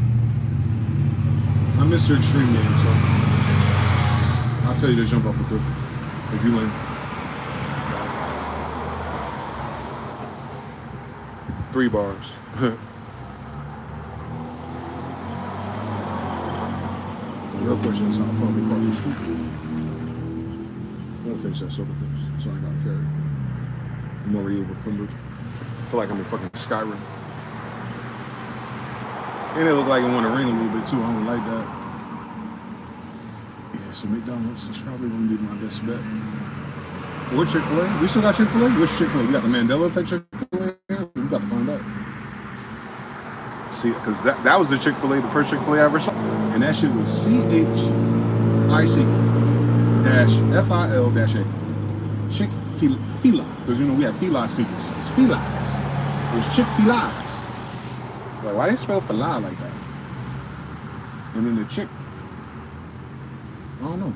C: I'm Mr. Extreme Game, so I'll tell you to jump off the cliff if you land. 3 bars. The real question is how far we cross the street. I'm gonna finish that soda first, so I ain't gotta carry it. I'm already overcumbered. I feel like I'm in fucking Skyrim. And it looked like it wanted to rain a little bit too. I don't like that. Yeah, so McDonald's is probably gonna be my best bet. Or Chick-fil-A. We still got Chick-fil-A? Which Chick-fil-A? We got the Mandela Effect Chick-fil-A? We got to find out. See, because that was the Chick-fil-A, the first Chick-fil-A I ever saw. And that shit was CHIC-FIL-A. Chick-fil-A. Because, you know, we have fila seekers. It's filas. It was Chick-fil-A's. Like, why they spell fila like that? And then the chick, I don't know.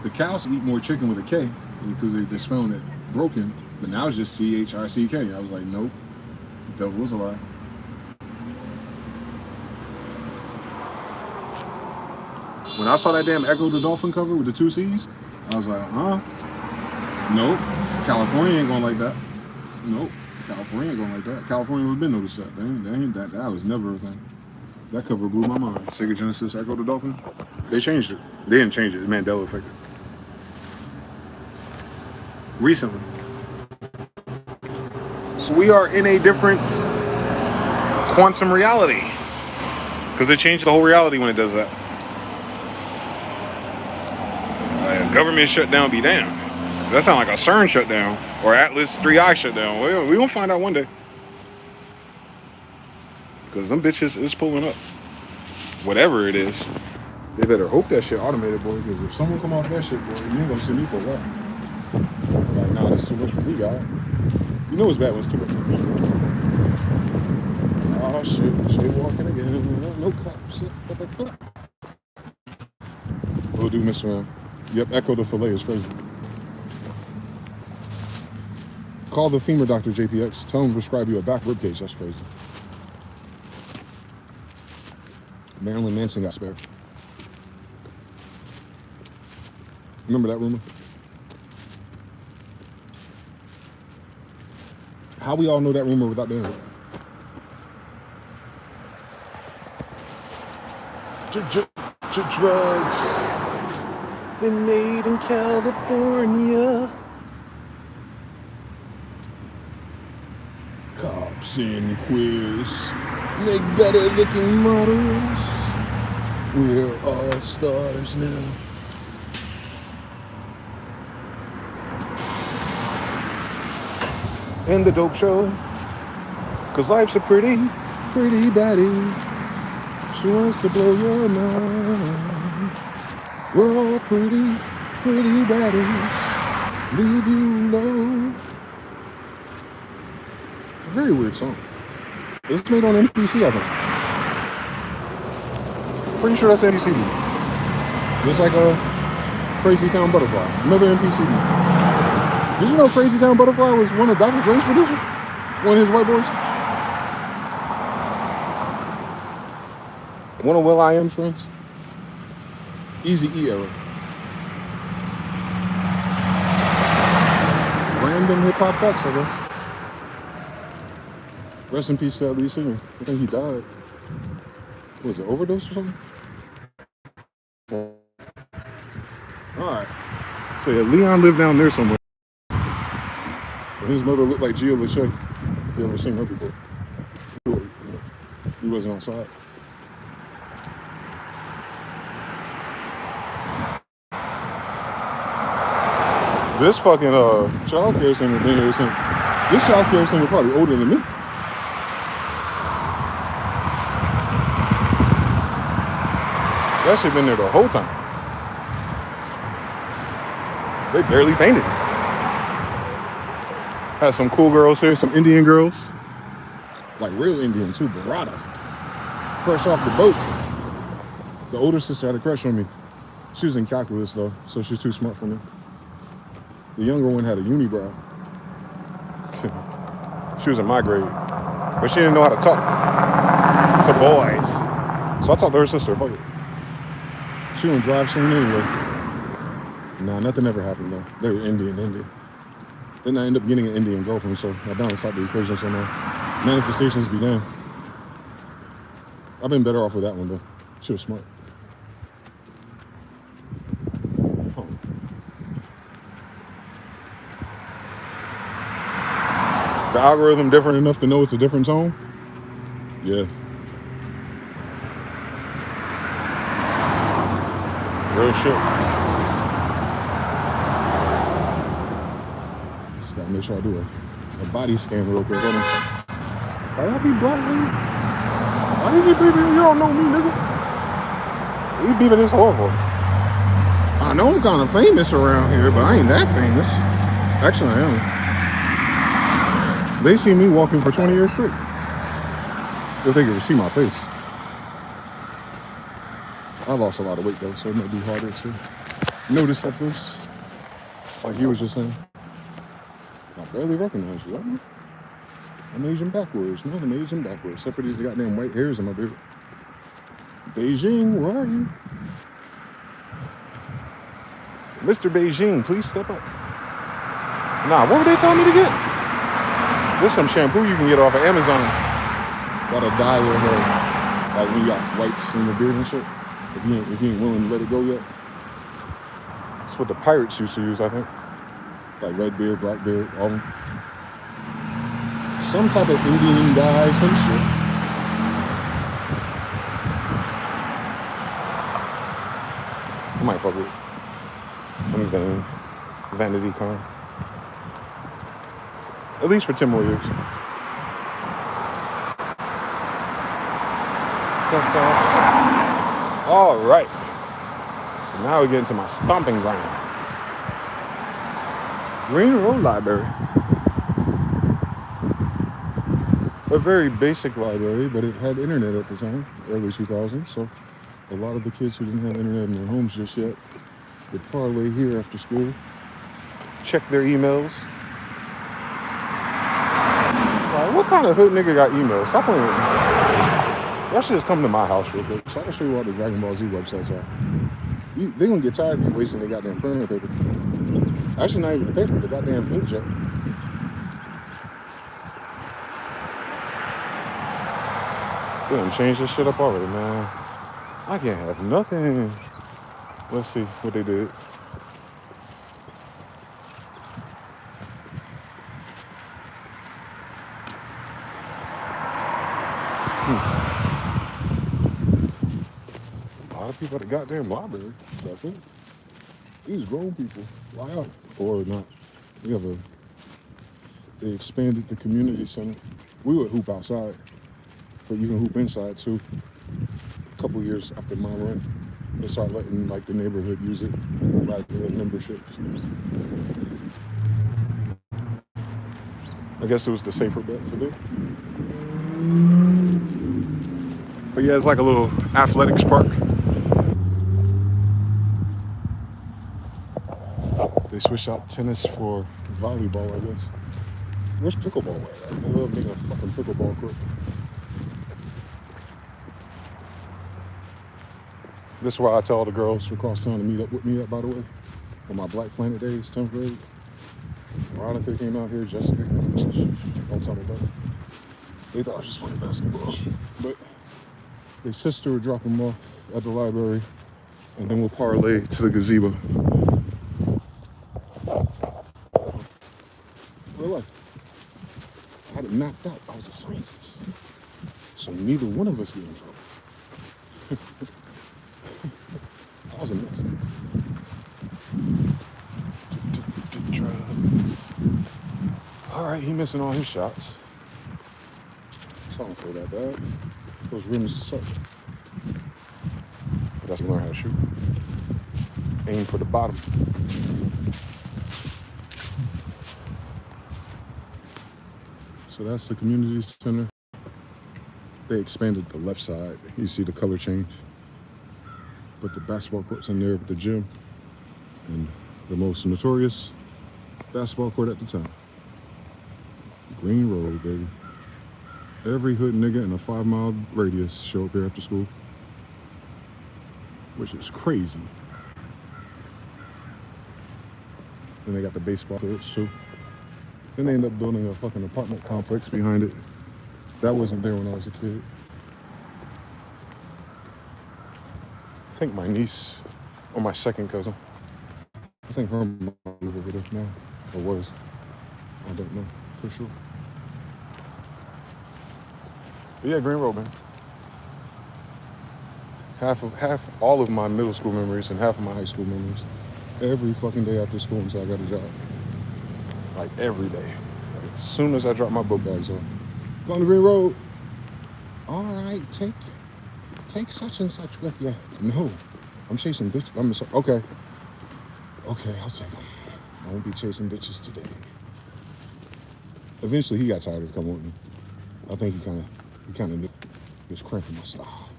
C: The cows eat more chicken with a K because they're spelling it broken, but now it's just CHICK. I was like, nope, that was a lie. When I saw that damn Echo the Dolphin cover with the 2 C's, I was like, huh? Nope, California ain't going like that. Nope, California ain't going like that. California would have been noticed that. That was never a thing. That cover blew my mind. Sega Genesis Echo the Dolphin. They changed it. They didn't change it. It's Mandela Effect. Recently. So we are in a different quantum reality. Because it changed the whole reality when it does that. Government shutdown be damned. That sounds like a CERN shutdown. Or Atlas 3i shutdown. Well, we gonna find out one day. Because them bitches is pulling up. Whatever it is. They better hope that shit automated, boy. Because if someone come off that shit, boy, you ain't gonna see me for a while. Like, nah, that's too much for me, guy. You know it's bad when it's too much for me. Oh shit, shit walking again. No cops. We'll do, Mr. Man. Yep, Echo the Filet is crazy. Call the femur doctor, JPX. Tell him to prescribe you a back rib cage. That's crazy. Marilyn Manson got spared. Remember that rumor? How we all know that rumor without doing it? Drugs, they made in California. Cops and queers make better looking models. We're all stars now. And the dope show, 'cause life's a pretty baddie. She wants to blow your mind. We're all pretty baddies. Leave you low. Very weird song. It's made on NPC, I think. Pretty sure that's NPC. Just like a Crazy Town Butterfly. Another NPC. Did you know Crazy Town Butterfly was one of Dr. Dre's producers? One of his white boys? One of will.i.am's friends? Easy-E era. Random hip-hop facts, I guess. Rest in peace to that lead singer. I think he died. Was it overdose or something? Alright. So yeah, Leon lived down there somewhere. And his mother looked like Gia Lachey. If you ever seen her before. He wasn't outside. This fucking child care center been here since. This child care center probably older than me. That shit been there the whole time. They barely painted. Had some cool girls here, some Indian girls. Like real Indian too, Barada. Fresh off the boat. The older sister had a crush on me. She was in calculus though, so she's too smart for me. The younger one had a unibrow. She was in my grade. But she didn't know how to talk to boys. So I talked to her sister, fuck it. She wouldn't drive soon anyway. Nah, nothing ever happened though. They were Indian. Then I ended up getting an Indian girlfriend, so I balanced out the equation somehow. Manifestations be damned. I've been better off with that one though. She was smart. The algorithm different enough to know it's a different tone? Yeah. Real shit. Just gotta make sure I do a body scan real quick. Hold on. Why y'all be black, nigga? Why you be beeping? You don't know me, nigga. You beeping this horrible. I know I'm kind of famous around here, but I ain't that famous. Actually, I am. They see me walking for 20 years straight. If they could see my face. I lost a lot of weight though, so it might be harder to notice at first. Like you was just saying. I barely recognize you. I'm aging backwards. No, I'm aging backwards. Except for these goddamn white hairs in my beard. Beijing, where are you? Mr. Beijing, please step up. Nah, what were they telling me to get? There's some shampoo you can get off of Amazon. That'll dye your hair. Like when you got whites in your beard and shit. If you ain't willing to let it go yet. That's what the pirates used to use, I think. Like red beard, black beard, all of them. Some type of Indian dye, some shit. I might fuck with it. I'm Vanity Con. At least for 10 more years. All right. So now we get into my stomping grounds. Green Road Library. A very basic library, but it had internet at the time, early 2000s. So a lot of the kids who didn't have internet in their homes just yet would parlay here after school, check their emails,
A: What kind of hood nigga got emails? Stop playing with me. Y'all should just come to my house real quick so I can show you all the Dragon Ball Z websites are. They gonna get tired of you wasting their goddamn printer paper. Actually, not even the paper, the goddamn inkjet. They done changed this shit up already, man. I can't have nothing. Let's see what they did. A lot of people at the goddamn library. I think these grown people. Wow. Or not. They expanded the community center. We would hoop outside, but you can hoop inside too. A couple years after my run, they start letting like the neighborhood use it rather than memberships. I guess it was the safer bet for them. But yeah, it's like a little athletics park. They switched out tennis for volleyball, I guess. Where's pickleball at? I love making a fucking pickleball court. This is why I tell all the girls across town to meet up with me by the way. On my Black Planet days, 10th grade. Veronica came out here, Jessica. Don't tell me about it. They thought I was just playing basketball. But their sister would drop them off at the library, and then we'll parlay to the gazebo. Real life. I had it mapped out. I was a scientist. So neither one of us get in trouble. I was a mess. All right, he missing all his shots. So I don't feel that bad. Those rims suck. But that's learn how to shoot. Aim for the bottom. So that's the community center. They expanded the left side. You see the color change. But the basketball court's in there with the gym. And the most notorious basketball court at the time. Green Road, baby. Every hood nigga in a 5-mile radius show up here after school. Which is crazy. And they got the baseball courts too. Then they end up building a fucking apartment complex behind it. That wasn't there when I was a kid. I think my niece, or my second cousin, I think her mom lives over there now, or was. I don't know for sure. But yeah, Green Road, man. All of my middle school memories and half of my high school memories. Every fucking day after school until I got a job. Like every day. Like, as soon as I drop my book bags off. Going to Green Road. All right, take such and such with you. No, I'm chasing bitches. Okay, I'll take them. I won't be chasing bitches today. Eventually, he got tired of coming with me. I think he kind of was cramping my style.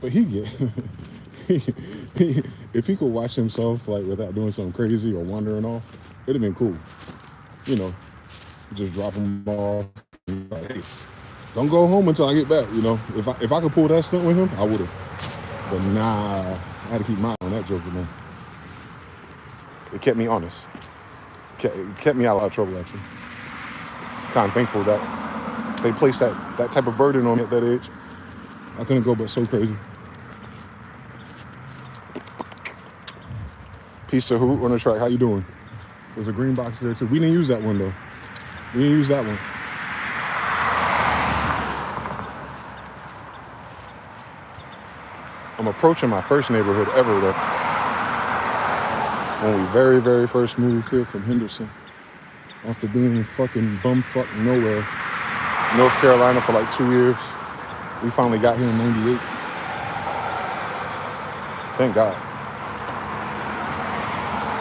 A: But if he could watch himself like without doing something crazy or wandering off, it'd have been cool. You know, just drop him off. Like, hey, don't go home until I get back. You know, if I could pull that stunt with him, I would have. But nah, I had to keep my eye on that joker, man. It kept me honest. It kept me out of trouble, actually. Kind of thankful that they placed that type of burden on me at that age. I couldn't go but so crazy. Piece of hoot on the track. How you doing? There's a green box there too. We didn't use that one though. We didn't use that one. I'm approaching my first neighborhood ever though. When we very, very first moved here from Henderson. After being in fucking bumfuck nowhere. North Carolina for like 2 years. We finally got here in '98. Thank God.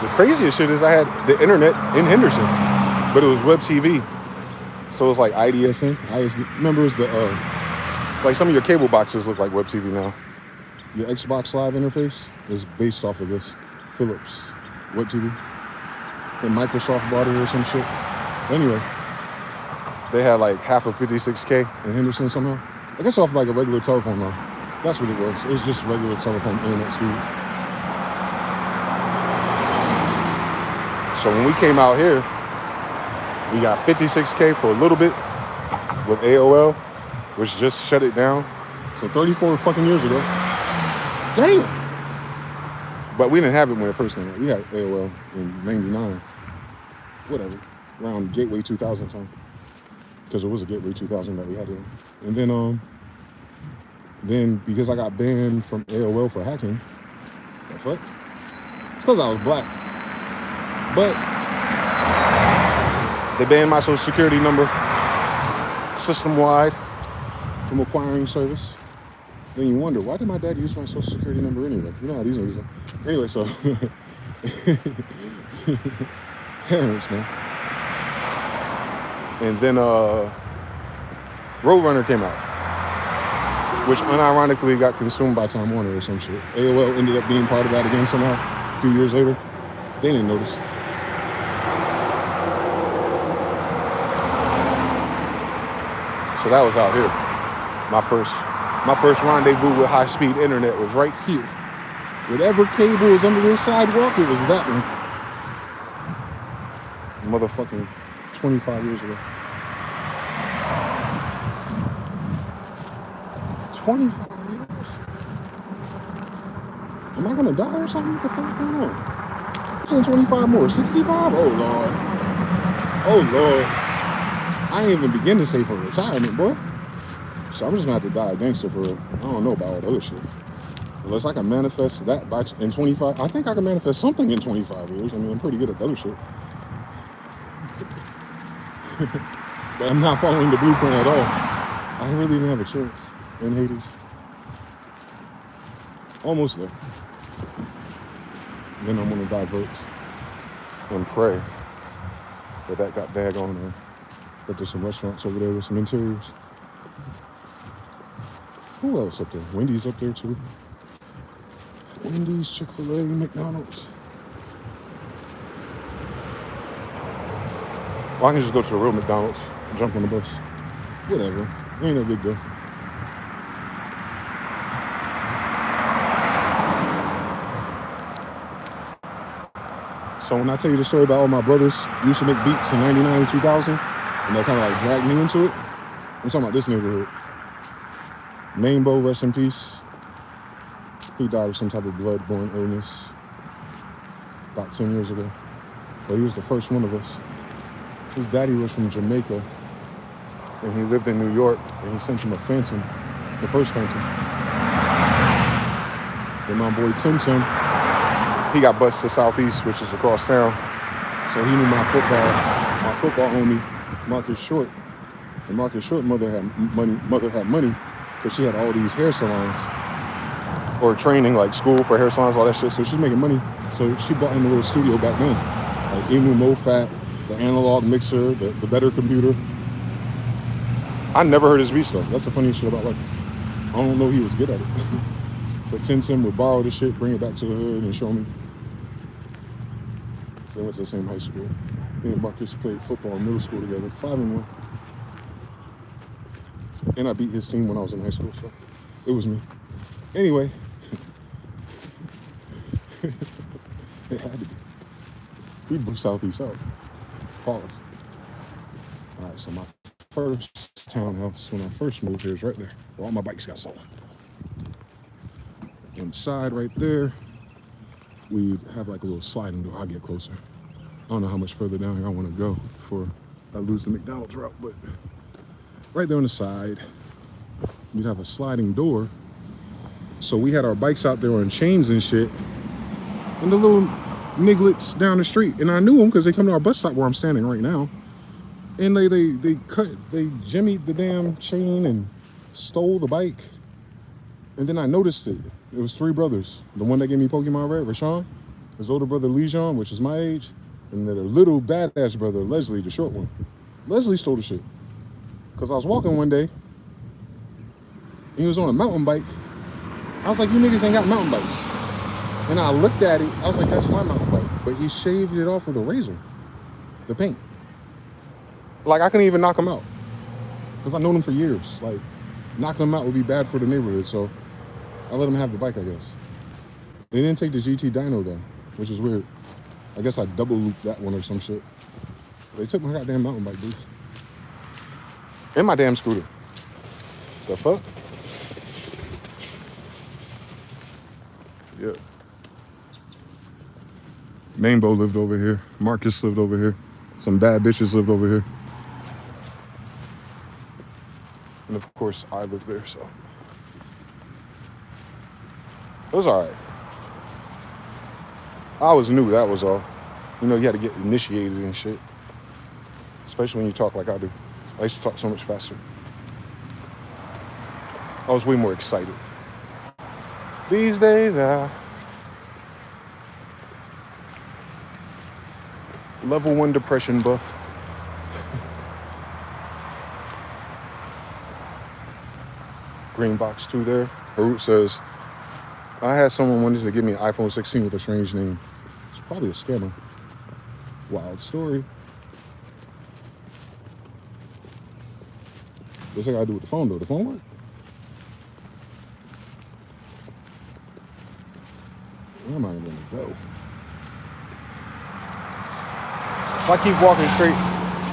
A: The craziest shit is I had the internet in Henderson, but it was web TV. So it's like IDSN. Remember, it was like some of your cable boxes look like web TV now. Your Xbox Live interface is based off of this Philips web TV. And Microsoft bought it or some shit. Anyway, they had like half of 56K in Henderson somehow. I guess off like a regular telephone line. That's what it was. It was just regular telephone internet speed. So when we came out here, we got 56K for a little bit with AOL, which just shut it down. So 34 fucking years ago. Damn! But we didn't have it when it first came out. We had AOL in 99. Whatever. Around Gateway 2000 time. Because it was a Gateway 2000 that we had it. And then because I got banned from AOL for hacking, the fuck? It's because I was black. But they banned my social security number system-wide from acquiring service. Then you wonder, why did my dad use my social security number anyway? You know how these niggas are. Anyway, so parents, man. And then Roadrunner came out, which unironically got consumed by Time Warner or some shit. AOL ended up being part of that again somehow a few years later. They didn't notice. So that was out here. My first rendezvous with high-speed internet was right here. Whatever cable was under this sidewalk, it was that one. Motherfucking 25 years ago. 25 years? Am I gonna die or something? What the fuck's going on? It's in 25 more. 65? Oh, Lord. Oh, Lord. I ain't even begin to save for retirement, boy. So I'm just gonna have to die a gangster for real. I don't know about all the other shit. Unless I can manifest that in 25. I think I can manifest something in 25 years. I mean, I'm pretty good at the other shit. But I'm not following the blueprint at all. I really didn't have a chance in Hades. Almost there. Then I'm gonna divert and pray that that got daggone there. But there's some restaurants over there with some interiors. Who else up there? Wendy's up there too. Wendy's, Chick-fil-A, McDonald's. Well, I can just go to the real McDonald's and jump on the bus. Whatever. Ain't no big deal. So when I tell you the story about all my brothers used to make beats in 99 and 2000, and that kind of like dragged me into it, I'm talking about this neighborhood. Mainbow, rest in peace. He died of some type of blood-borne illness about 10 years ago. But he was the first one of us. His daddy was from Jamaica, and he lived in New York, and he sent him a Phantom, the first Phantom. Then my boy Tim, he got bused to Southeast, which is across town. So he knew my football homie, Marcus Short. And Marcus Short mother had money because she had all these hair salons or training, like school for hair salons, all that shit. So she's making money. So she bought him a little studio back then, like Emu Mofat, the analog mixer, the better computer. I never heard his beats though. That's the funniest shit about life. I don't know he was good at it. But Tim would borrow the shit, bring it back to the hood, and show me. So they went to the same high school. Me and Marcus played football in middle school together, 5-1. And I beat his team when I was in high school, so it was me. Anyway, it had to be. We blew Southeast out. Pause. All right, so my first townhouse when I first moved here is right there, where all my bikes got stolen. On the side right there, we have like a little sliding door. I'll get closer. I don't know how much further down here I want to go before I lose the McDonald's route, but right there on the side, you'd have a sliding door. So we had our bikes out there on chains and shit, and the little nigglets down the street, and I knew them because they come to our bus stop where I'm standing right now, and they jimmied the damn chain and stole the bike. And then I noticed it. It was 3 brothers. The one that gave me Pokemon Red, Rashawn, his older brother Lejon, which is my age, and then their little badass brother Leslie, the short one. Leslie stole the shit. Cause I was walking one day, and he was on a mountain bike. I was like, you niggas ain't got mountain bikes. And I looked at it, I was like, that's my mountain bike.
C: but he shaved it off with a razor, the paint. Like, I couldn't even knock him out, because I known him for years. Like, knocking him out would be bad for the neighborhood, so I let him have the bike, I guess. They didn't take the GT dyno though, which is weird. I guess I double looped that one or some shit. They took my goddamn mountain bike, dude. And my damn scooter. The fuck? Yeah. Mainbow lived over here. Marcus lived over here. Some bad bitches lived over here. And of course, I lived there, so. It was all right. I was new, that was all. You know, you had to get initiated and shit. Especially when you talk like I do. I used to talk so much faster. I was way more excited. These days, level 1 depression buff. Green box 2 there. Harut says, I had someone wanted to give me an iPhone 16 with a strange name. It's probably a scammer. Wild story. What's I gotta do with the phone though? The phone work? Where am I gonna go? If I keep walking straight,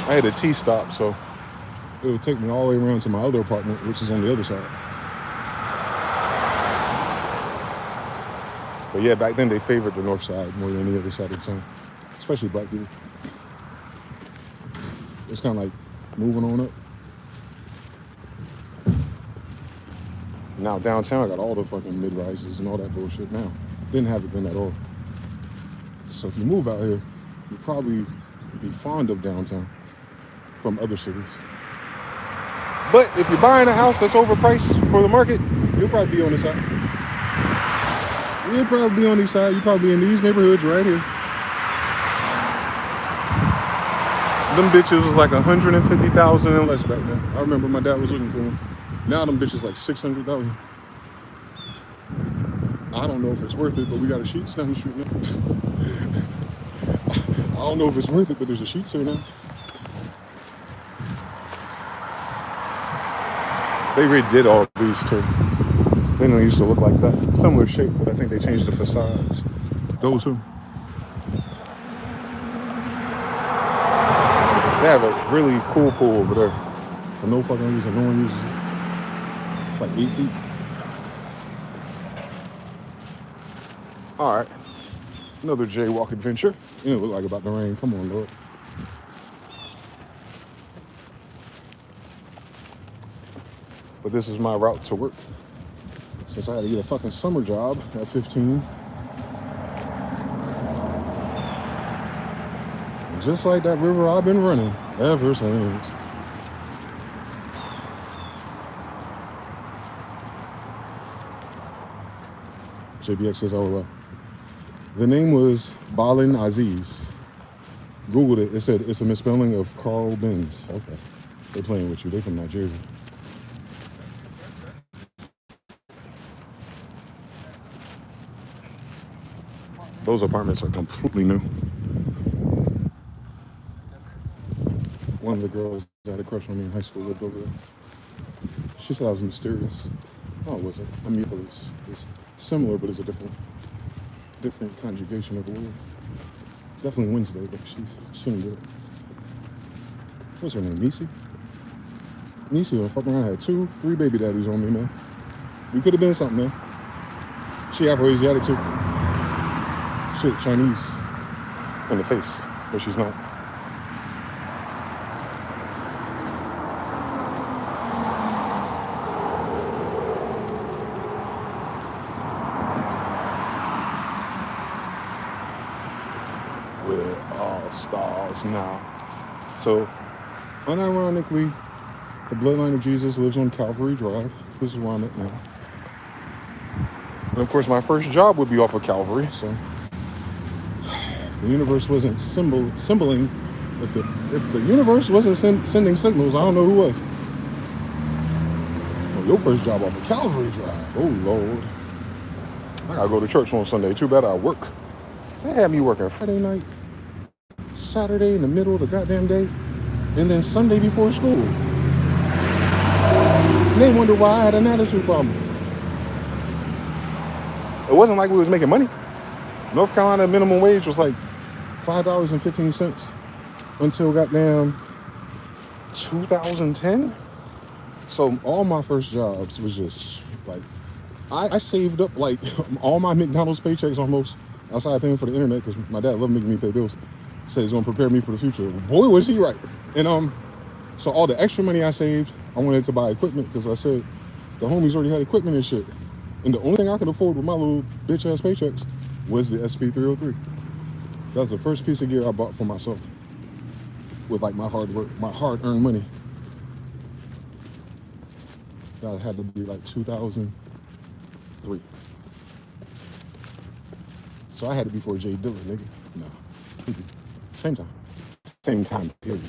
C: I had a T-stop, so it'll take me all the way around to my other apartment, which is on the other side. But yeah, back then they favored the north side more than any other side of the town, especially black people. It's kind of like moving on up. Now downtown, I got all the fucking mid-rises and all that bullshit now. Didn't have it then at all. So if you move out here, you'll probably be fond of downtown from other cities. But if you're buying a house that's overpriced for the market, you'll probably be on the side. You'll probably be on these side. You'll probably be in these neighborhoods right here. Them bitches was like 150,000 and less back then. I remember my dad was looking for them. Now them bitches like 600,000. I don't know if it's worth it, but we got a Sheets down the street now. I don't know if it's worth it, but there's a Sheets here now. They redid all these too. They don't used to look like that. Similar shape, but I think they changed the facades. Those two. They have a really cool pool over there. For no fucking reason, no one uses it. It's like 8 feet. All right. Another jaywalk adventure. You know, it look like about to rain. Come on, Lord. But this is my route to work. Since I had to get a fucking summer job at 15. And just like that river I've been running ever since. JBX says, oh, well. The name was Balin Aziz. Googled it. It said it's a misspelling of Carl Benz. Okay. They're playing with you. They're from Nigeria. Those apartments are completely new. One of the girls that had a crush on me in high school lived over there. She said I was mysterious. Oh, it wasn't. I mean, it's similar, but it's a different conjugation of the word. Definitely Wednesday, but she didn't do it. What's her name? Nisi? Nisi, fucking around, had 2, 3 baby daddies on me, man. We could have been something, man. She have her Asiatic too. Shit, Chinese in the face, but she's not. We're all stars now. So, unironically, the bloodline of Jesus lives on Calvary Drive. This is where I'm at now. And of course, my first job would be off of Calvary, so the universe wasn't symboling. If the universe wasn't sending signals, I don't know who was. Well, your first job off of Calvary Drive. Oh, Lord. I gotta go to church on Sunday. Too bad I work.
A: They had me working Friday night, Saturday in the middle of the goddamn day, and then Sunday before school. And they wonder why I had an attitude problem. It wasn't like we was making money. North Carolina minimum wage was like $5.15 until goddamn 2010. So all my first jobs was just like, I saved up like all my McDonald's paychecks almost, outside paying for the internet, because my dad loved making me pay bills. Said he's gonna prepare me for the future. Boy, was he right. And so all the extra money I saved, I wanted to buy equipment, because I said the homies already had equipment and shit. And the only thing I could afford with my little bitch ass paychecks was the SP303. That was the first piece of gear I bought for myself with like my hard work, my hard earned money. That had to be like 2003. So I had it before Jay Dillon, nigga. No, same time period.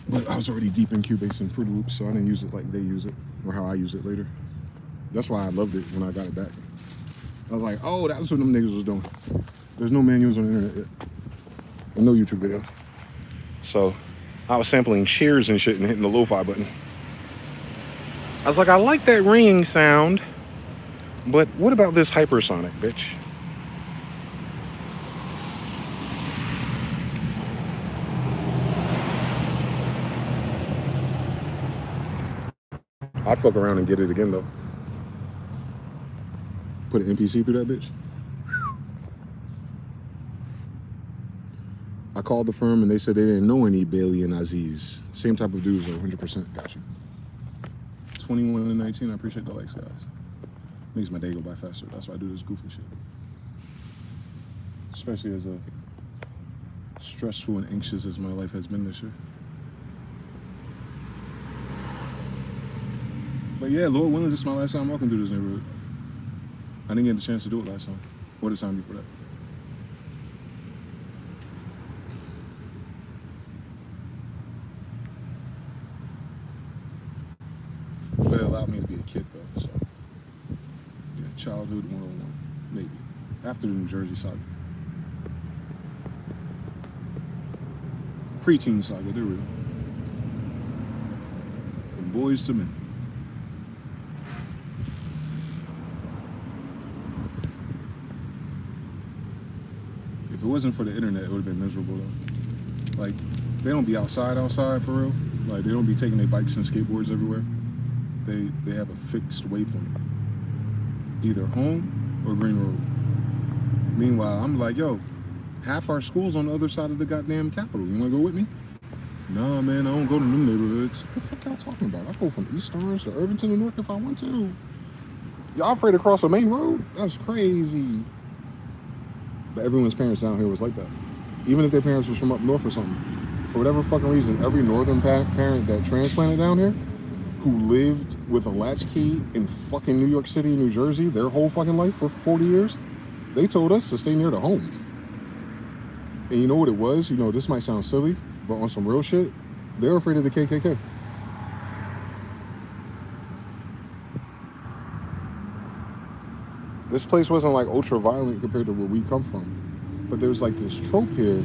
A: But I was already deep in Cubase and Fruit Loops, so I didn't use it like they use it, or how I use it later. That's why I loved it when I got it back. I was like, oh, that's what them niggas was doing. There's no manuals on the internet yet. And no YouTube video. So I was sampling shears and shit and hitting the lo-fi button. I was like, I like that ringing sound, but what about this hypersonic, bitch? I'd fuck around and get it again though. Put an MPC through that bitch. I called the firm and they said they didn't know any Bailey and Aziz. Same type of dudes though, 100%. Got you. 21 and 19, I appreciate the likes, guys. Makes my day go by faster. That's why I do this goofy shit. Especially as stressful and anxious as my life has been this year. But yeah, Lord willing, this is my last time walking through this neighborhood. I didn't get the chance to do it last time. Or the time before that. But it allowed me to be a kid though, so. Yeah, childhood 101, maybe. After the New Jersey saga. Preteen saga, they're real. From boys to men. If it wasn't for the internet, it would have been miserable though. Like, they don't be outside for real. Like, they don't be taking their bikes and skateboards everywhere. They have a fixed waypoint. Either home or Green Road. Meanwhile, I'm like, yo, half our school's on the other side of the goddamn Capitol. You wanna go with me? Nah, man, I don't go to them neighborhoods. What the fuck y'all talking about? I go from East Orange to Irvington and Newark if I want to. Y'all afraid to cross a main road? That's crazy. But everyone's parents down here was like that. Even if their parents was from up north or something. For whatever fucking reason, every northern parent that transplanted down here, who lived with a latchkey in fucking New York City, New Jersey, their whole fucking life for 40 years, they told us to stay near to home. And you know what it was? You know, this might sound silly, but on some real shit, they're afraid of the KKK. This place wasn't like ultra violent compared to where we come from. But there's like this trope here,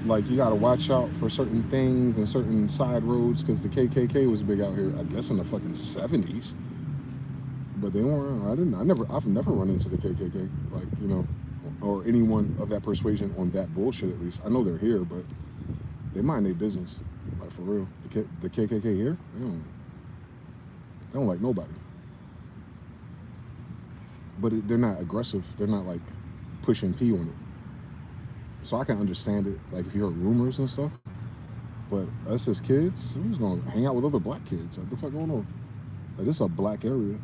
A: like you gotta watch out for certain things and certain side roads because the KKK was big out here, I guess in the fucking 70s. But they weren't, I've never run into the KKK, like, you know, or anyone of that persuasion on that bullshit at least. I know they're here, but they mind their business, like for real. The KKK here, they don't like nobody. But they're not aggressive. They're not like pushing P on it. So I can understand it, like if you heard rumors and stuff. But us as kids, we was gonna hang out with other black kids. Like, what the fuck going on? Like, this is a black area.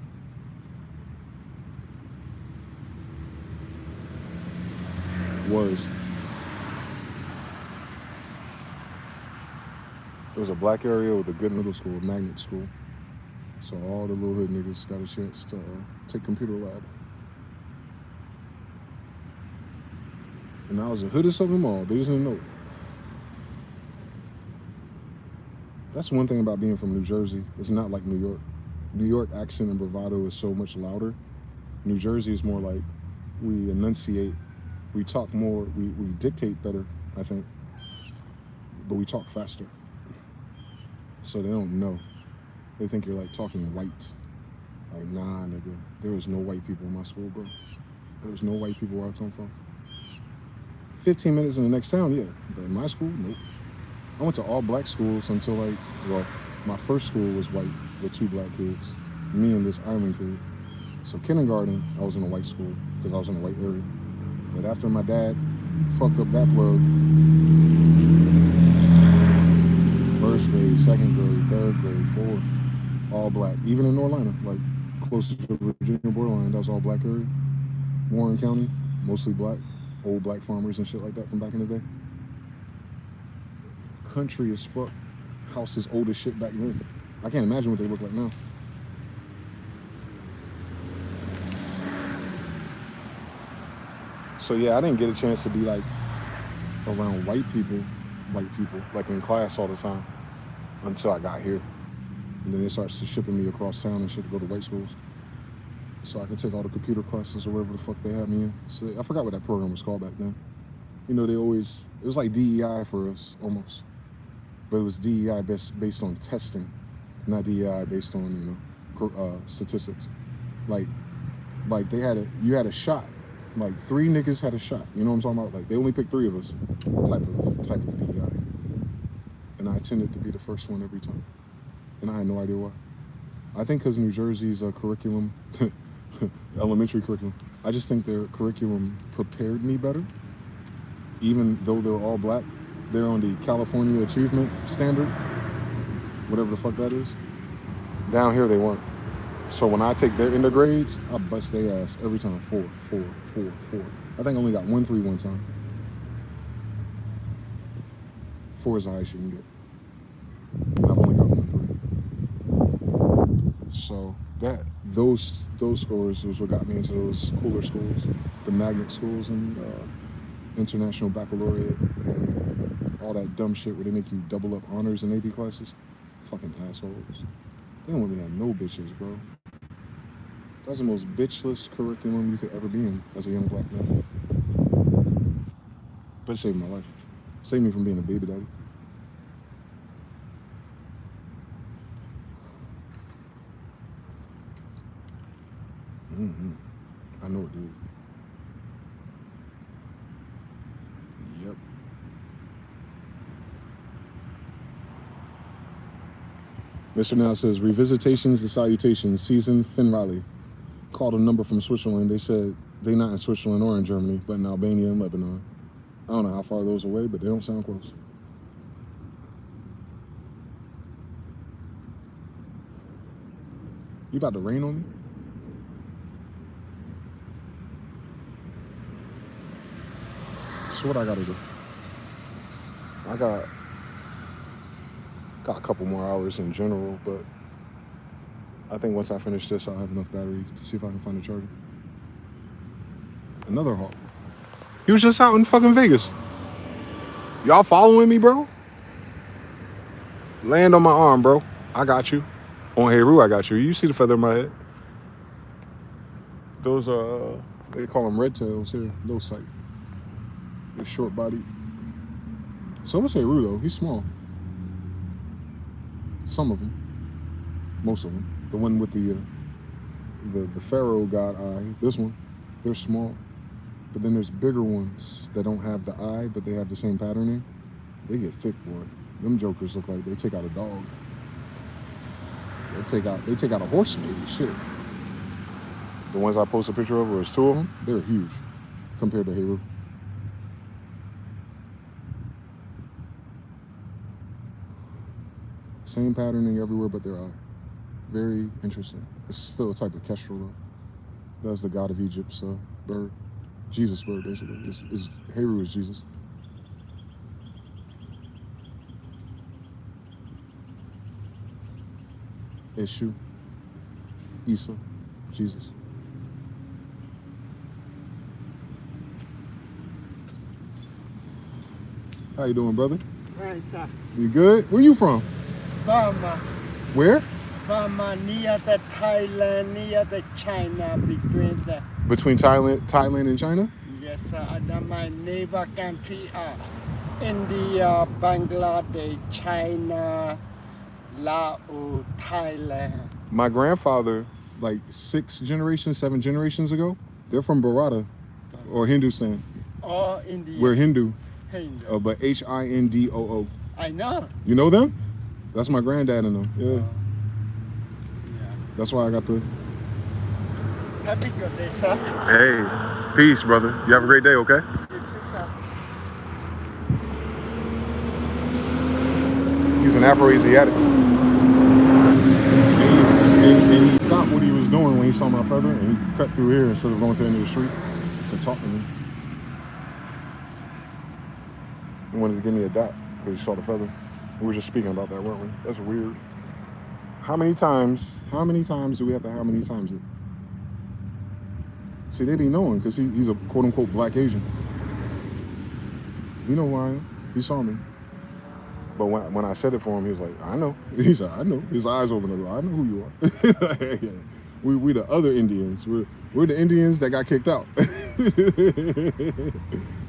A: Was. There was a black area with a good middle school, a magnet school. So all the little hood niggas got a chance to take computer lab. And I was the hoodest of them all. They just didn't know it. That's one thing about being from New Jersey. It's not like New York. New York accent and bravado is so much louder. New Jersey is more like we enunciate
C: We talk more. We dictate better, I think, but we talk faster. So they don't know. They think you're like talking white. Like, nah, nigga. There was no white people in my school, bro. There was no white people where I come from. 15 minutes in the next town, yeah. But in my school, nope. I went to all black schools until like, well, my first school was white with 2 black kids. Me and this island kid. So kindergarten, I was in a white school because I was in a white area. But after my dad fucked up that plug, 1st grade, 2nd grade, 3rd grade, 4th, all black. Even in North Carolina, like close to the Virginia borderline, that was all black area. Warren County, mostly black. Old black farmers and shit like that from back in the day. Country as fuck. Houses old as shit back then. I can't imagine what they look like now. So yeah, I didn't get a chance to be like around white people, like in class all the time until I got here. And then they started shipping me across town and shit to go to white schools. So I could take all the computer classes or whatever the fuck they had me in. So I forgot what that program was called back then. You know, it was like DEI for us, almost. But it was DEI based on testing, not DEI based on, you know, statistics. Like you had a shot. Like 3 niggas had a shot. You know what I'm talking about? Like they only picked 3 of us. Type of DEI. And I tended to be the first one every time. And I had no idea why. I think because New Jersey's curriculum, elementary curriculum, I just think their curriculum prepared me better. Even though they're all black, they're on the California Achievement Standard, whatever the fuck that is. Down here they weren't. So when I take their inter grades, I bust their ass every time. 4. I think I only got 1 3 one time. 4 is the highest you can get. And I've only got 1 3. So those scores was what got me into those cooler schools, the magnet schools and international baccalaureate and all that dumb shit where they make you double up honors and AP classes. Fucking assholes. They don't want me to have no bitches, bro. That's the most bitchless curriculum you could ever be in as a young black man. But it saved my life. Saved me from being a baby daddy. I know it did. Yep. Mr. Now says, revisitations and salutations, season Finn Riley. Called a number from Switzerland. They said they not in Switzerland or in Germany, but in Albania and Lebanon. I don't know how far those away, but they don't sound close. You about to rain on me? So what I gotta do? I got a couple more hours in general, but I think once I finish this, I'll have enough battery to see if I can find a charger. Another hawk. He was just out in fucking Vegas. Y'all following me, bro? Land on my arm, bro. I got you. On Heru, I got you. You see the feather in my head? Those they call them red tails here. Those sight. They're short bodied. So let's say Heru though. He's small. Some of them. Most of them. The one with the pharaoh god eye. This one. They're small. But then there's bigger ones that don't have the eye, but they have the same patterning. They get thick, boy. Them jokers look like they take out a dog. They take out a horse maybe. Shit. The ones I post a picture of, there's 2 of them. They're huge compared to Heru. Same patterning everywhere but their eye. Very interesting. It's still a type of kestrel though. That's the god of Egypt's bird. Jesus bird, basically. Heru is Jesus. Eshu, Isa, Jesus. How you doing, brother?
D: Right, sir.
C: You good? Where you from?
D: Burma.
C: Where?
D: Burma, near the Thailand, near the China, between the...
C: Between Thailand and China?
D: Yes, and my neighbor country are India, Bangladesh, China, Laos, Thailand.
C: My grandfather, like 7 generations ago, they're from Bharata or Hindustan.
D: All India.
C: We're Hindu,
D: Hindu.
C: but Hindoo.
D: I know.
C: You know them? That's my granddad and them. Yeah.
D: Yeah.
C: That's why I got the.
D: Happy good day, sir.
A: Hey, peace, brother. You have a great day, okay?
D: You too, sir.
A: He's an Afro-Asiatic.
C: And he stopped what he was doing when he saw my feather, and he cut through here instead of going to the end of the street to talk to me. He wanted to give me a dot because he saw the feather. We were just speaking about that, weren't we? That's weird. How many times do we have to how many times it? See, they be knowing because he's a quote-unquote black Asian. You know who I am. He saw me. But when I said it for him, he was like, I know. He said, I know. His eyes opened up. I know who you are. We the other Indians. We're the Indians that got kicked out.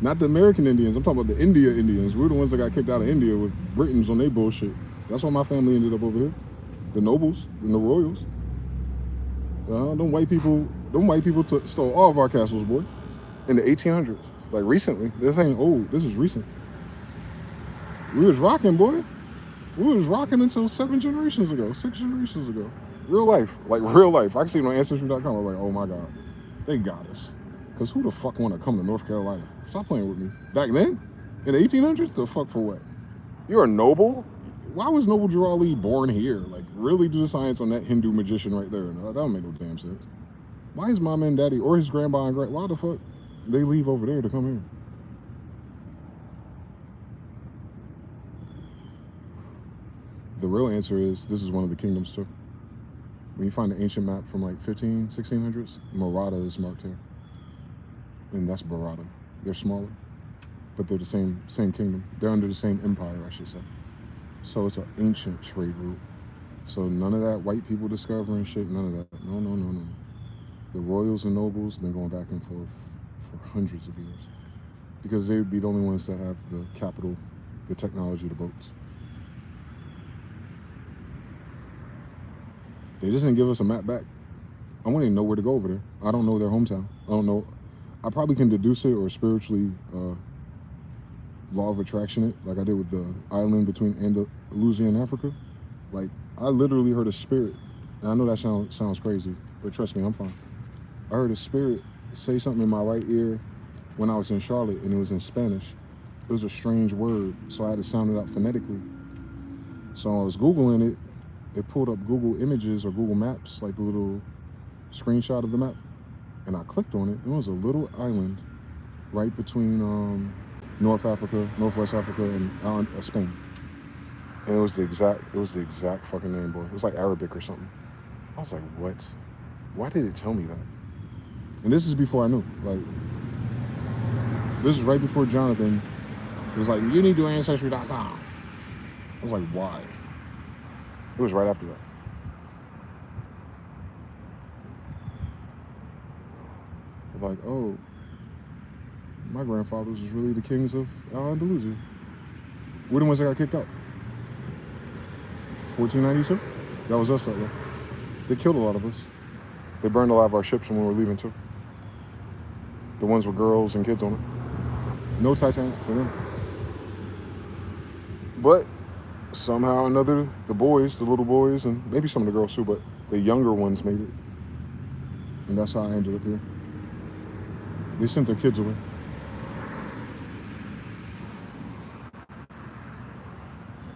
C: Not the American Indians. I'm talking about the India Indians. We're the ones that got kicked out of India with Britons on their bullshit. That's why my family ended up over here. The nobles and the royals. Them white people stole all of our castles, boy. In the 1800s. Like recently. This ain't old. This is recent. We was rocking, boy. We was rocking until 6 generations ago. Real life. Like real life. I can see it on Ancestry.com. I was like, oh my God. They got us. Because who the fuck want to come to North Carolina? Stop playing with me. Back then? In the 1800s? The fuck for what? You're a noble? Why was Noble Drew Ali born here? Like, really do the science on that Hindu magician right there. That don't make no damn sense. Why is mom and daddy, or his grandpa and why the fuck they leave over there to come here? The real answer is, this is one of the kingdoms too. When you find an ancient map from like 1600s, Maratha is marked here. And that's Bharata. They're smaller, but they're the same kingdom. They're under the same empire, I should say. So it's an ancient trade route. So none of that white people discovering shit, none of that. No. The royals and nobles been going back and forth for hundreds of years. Because they would be the only ones that have the capital, the technology, the boats. They just didn't give us a map back. I wouldn't even know where to go over there. I don't know their hometown. I don't know. I probably can deduce it or spiritually law of attraction it, like I did with the island between Andalusia and Africa. Like, I literally heard a spirit. And I know that sounds crazy, but trust me, I'm fine. I heard a spirit say something in my right ear when I was in Charlotte, and it was in Spanish. It was a strange word, so I had to sound it out phonetically. So I was Googling it. It pulled up Google Images or Google Maps, like the little screenshot of the map. And I clicked on it. It was a little island right between North Africa, Northwest Africa, and Spain. And it was the exact fucking name, boy. It was like Arabic or something. I was like, what? Why did it tell me that? And this is before I knew. Like, this is right before Jonathan was like, you need to do Ancestry.com. I was like, why? It was right after that. Like, oh, my grandfathers was really the kings of Andalusia. We're the ones that got kicked out. 1492? That was us out there. They killed a lot of us. They burned a lot of our ships when we were leaving too. The ones with girls and kids on it. No Titanic for them. But somehow or another, the little boys, and maybe some of the girls too, but the younger ones made it. And that's how I ended up here. They sent their kids away.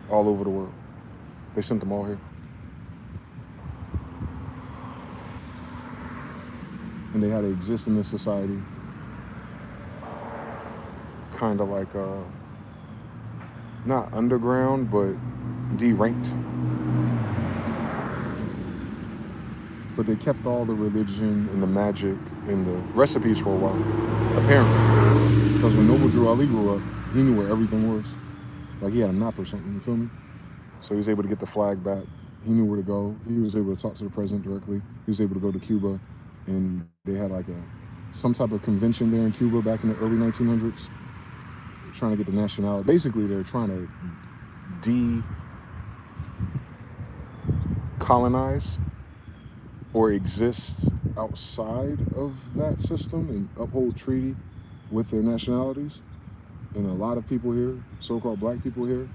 C: All over the world. They sent them all here. And they had to exist in this society kind of like, not underground, but deranked. But they kept all the religion and the magic and the recipes for a while, apparently. Because when Noble Drew Ali grew up, he knew where everything was. Like, he had a map or something, you feel me? So he was able to get the flag back. He knew where to go. He was able to talk to the president directly. He was able to go to Cuba, and they had like some type of convention there in Cuba back in the early 1900s, trying to get the nationality. Basically, they're trying to decolonize or exist outside of that system and uphold treaty with their nationalities. And a lot of people here, so-called black people here,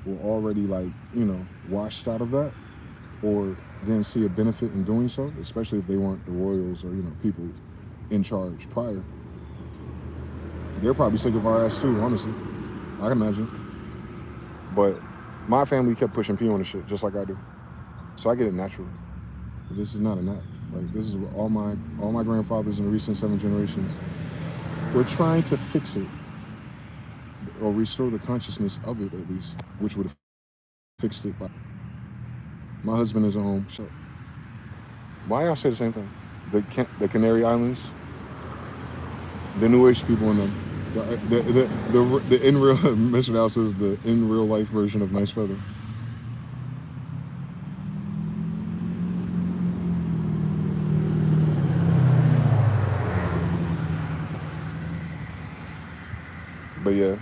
C: were already like, you know, washed out of that, or then see a benefit in doing so, especially if they weren't the royals or, you know, people in charge prior. They're probably sick of our ass too, honestly. I can imagine. But my family kept pushing P on the shit, just like I do. So I get it naturally. This is not a knack. Like, this is what all my grandfathers in the recent 7 generations were trying to fix it, or restore the consciousness of it at least, which would have fixed it. My husband is at home. So why y'all say the same thing? The Canary Islands, the New Age people in them, the in real Mr. Al says the in real life version of Nice Feather. But yeah,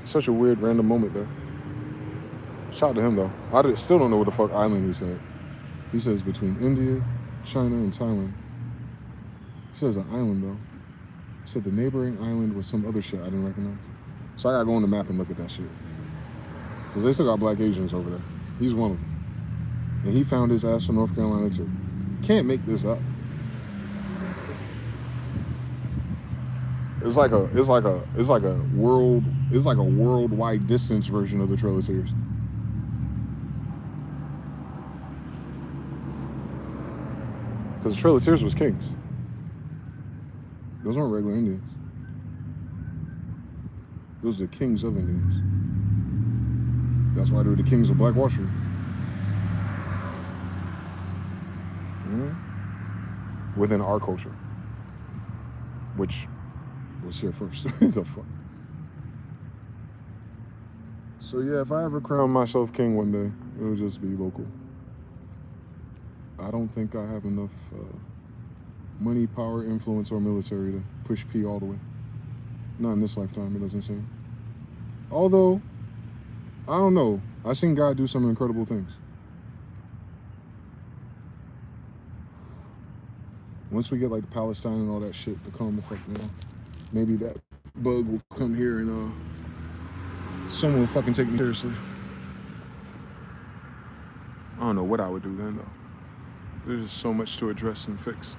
C: such a weird random moment though. Shout out to him though. I still don't know what the fuck island he said. He says between India, China, and Thailand. He says an island though. He said the neighboring island was some other shit I didn't recognize. So I gotta go on the map and look at that shit. Cause they still got black Asians over there. He's one of them. And he found his ass from North Carolina too. Can't make this up. It's like a worldwide distance version of the Trail of Tears. Because the Trail of Tears was kings. Those weren't regular Indians. Those are the kings of Indians. That's why they're the kings of Black Wall Street. Within our culture, which was here first. The fuck. So yeah, if I ever crown myself king one day, it'll just be local. I don't think I have enough money, power, influence, or military to push P all the way. Not in this lifetime, it doesn't seem. Although, I don't know. I've seen God do some incredible things. Once we get like Palestine and all that shit to calm the fuck down, maybe that bug will come here and someone will fucking take me seriously. I don't know what I would do then though. There's just so much to address and fix.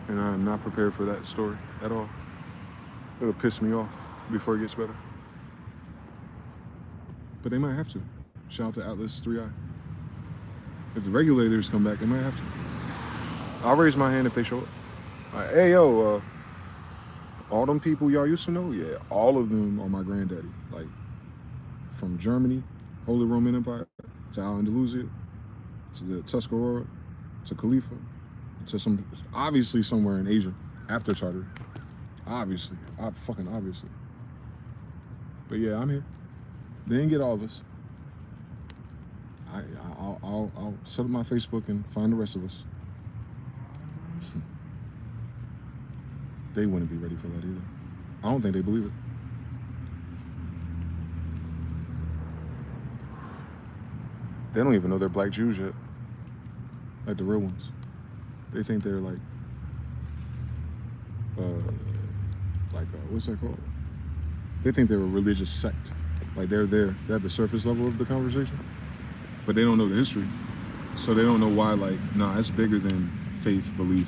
C: And I'm not prepared for that story at all. It'll piss me off before it gets better. But they might have to. Shout out to Atlas 3i. If the regulators come back, they might have to. I'll raise my hand if they show up. Like, hey, yo, all them people y'all used to know? Yeah, all of them are my granddaddy. Like, from Germany, Holy Roman Empire, to Al-Andalusia, to the Tuscarora, to Khalifa, to some, obviously somewhere in Asia, after Charter. Obviously, fucking obviously. But yeah, I'm here. They didn't get all of us. I'll set up my Facebook and find the rest of us. They wouldn't be ready for that either. I don't think they believe it. They don't even know they're black Jews yet. Like the real ones. They think they're like what's that called? They think they're a religious sect. Like they're there, they have the surface level of the conversation, but they don't know the history. So they don't know why, like, nah, it's bigger than faith, belief,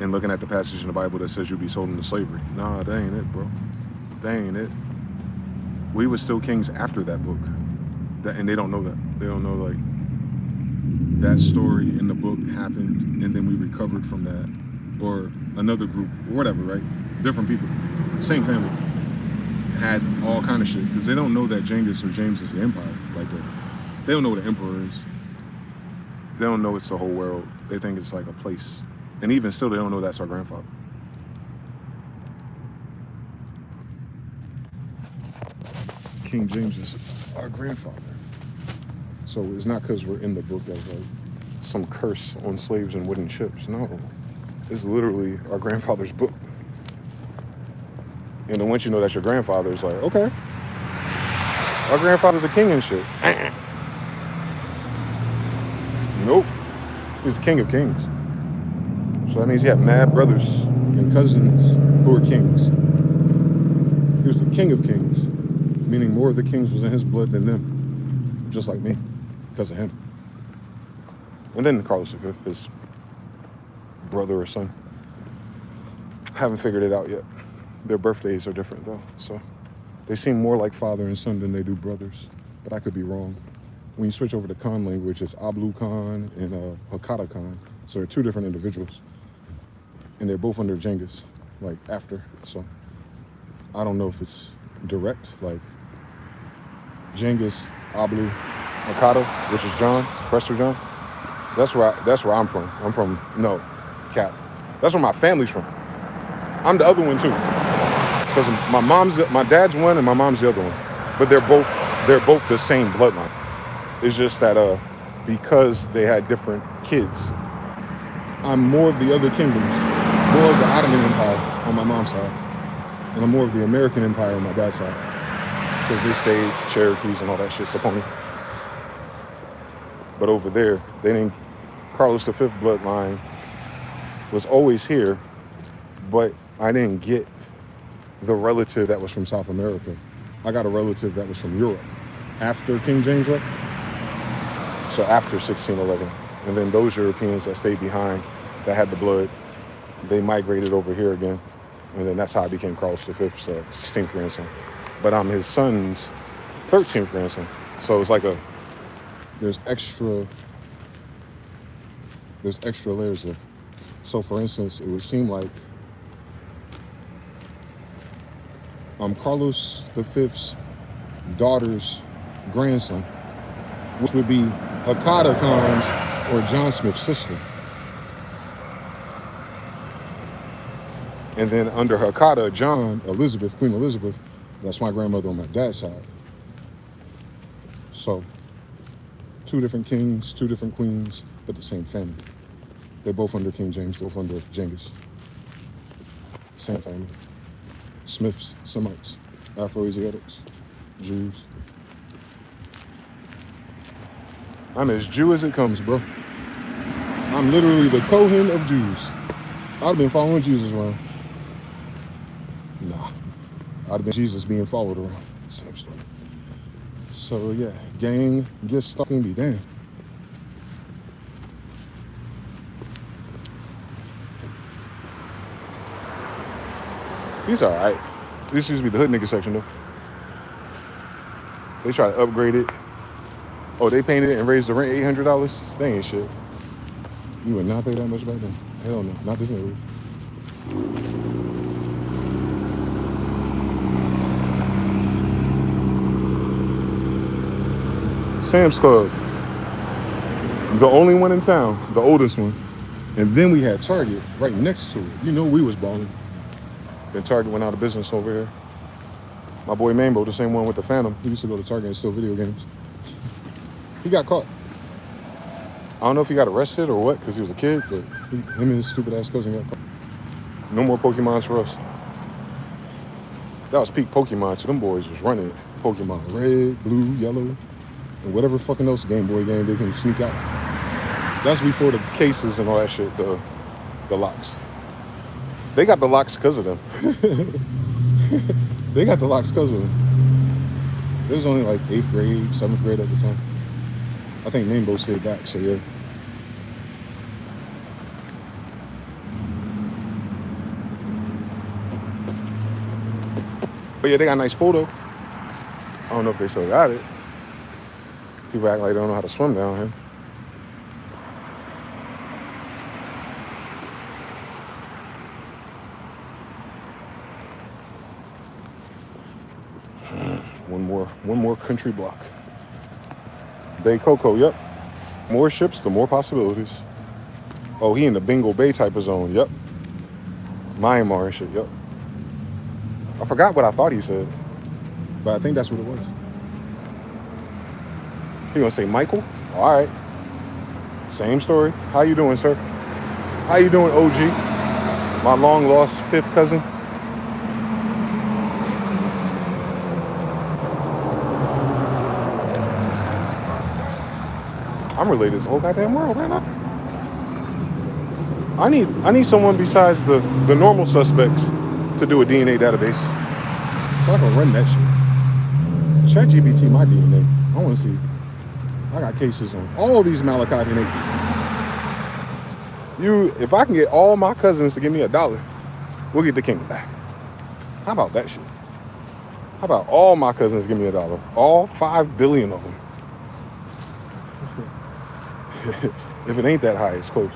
C: and looking at the passage in the Bible that says you'll be sold into slavery. Nah, that ain't it, bro. That ain't it. We were still kings after that book. And they don't know that. They don't know, like, that story in the book happened and then we recovered from that. Or another group, or whatever, right? Different people, same family, had all kind of shit. Because they don't know that Genghis or James is the empire like that. They don't know what an emperor is. They don't know it's the whole world. They think it's like a place. And even still, they don't know that's our grandfather. King James is our grandfather. So it's not because we're in the book as like
A: some curse on slaves and wooden ships. No, it's literally our grandfather's book. And then once you know that's your grandfather, it's like, okay, our grandfather's a king and shit. Nope, he's the king of kings. So that means you have mad brothers and cousins who are kings. He was the king of kings, meaning more of the kings was in his blood than them, just like me, because of him. And then Carlos V, his brother or son. Haven't figured it out yet. Their birthdays are different though, so they seem more like father and son than they do brothers, but I could be wrong. When you switch over to Khan language, it's Ablu Khan and Hakata Khan, so they're two different individuals, and they're both under Genghis, like after, so I don't know if it's direct, like Genghis, Ablu, Hakata, which is John, Prester John. That's where I'm from. I'm from, no, Cap. That's where my family's from. I'm the other one too. Because my dad's one and my mom's the other one. But they're both the same bloodline. It's just that because they had different kids, I'm more of the other kingdoms, more of the Ottoman Empire on my mom's side, and I'm more of the American Empire on my dad's side. Because they stayed Cherokees and all that shit, Saponi. But over there, they didn't. Carlos V bloodline was always here, but I didn't get the relative that was from South America. I got a relative that was from Europe after King James left. So after 1611. And then those Europeans that stayed behind, that had the blood, they migrated over here again. And then that's how I became Carlos V's 16th grandson. But I'm his son's 13th grandson. So it's like there's extra layers there. So for instance, it would seem like I'm Carlos V's daughter's grandson, which would be Hakata Khan's or John Smith's sister. And then under Hakata, Queen Elizabeth, that's my grandmother on my dad's side. So, two different kings, two different queens, but the same family. They're both under King James, both under Genghis. Same family. Smiths, Semites, Afro-Asiatics, Jews. I'm as Jew as it comes, bro. I'm literally the Kohen of Jews. I'd have been following Jesus around. Nah. I'd have been Jesus being followed around. Same story. So yeah, gang, get stuck and be damned. He's alright. This used to be the hood nigga section though. They try to upgrade it. Oh, they painted it and raised the rent $800? They ain't shit. You would not pay that much back then. Hell no, not this neighborhood. Sam's Club. The only one in town, the oldest one. And then we had Target right next to it. You know we was balling. Then Target went out of business over here. My boy Mambo, the same one with the Phantom, he used to go to Target and steal video games. He got caught. I don't know if he got arrested or what, because he was a kid, but him and his stupid ass cousin got caught. No more Pokemons for us. That was peak Pokemon, so them boys was running it. Pokemon red, blue, yellow, and whatever fucking else Game Boy game they can sneak out. That's before the cases and all that shit, the locks. They got the locks because of them. They got the locks because of them. It was only like 8th grade, 7th grade at the time. I think Mambo stayed back, so yeah. But yeah, they got a nice pool though. I don't know if they still got it. People act like they don't know how to swim down here. One more country block. Bay Coco, yep. More ships, the more possibilities. Oh, he in the Bengal Bay type of zone, yep. Myanmar and shit, yep. I forgot what I thought he said, but I think that's what it was. He gonna say Michael? All right. Same story. How you doing, sir? How you doing, OG? My long lost fifth cousin. I'm related to the whole goddamn world, man. I need someone besides the normal suspects to do a DNA database, so I can run that shit. ChatGPT my DNA. I want to see. I got cases on all these Malachi nates. If I can get all my cousins to give me $1, we'll get the kingdom back. How about that shit? How about all my cousins give me $1? All 5 billion of them. If it ain't that high, it's close.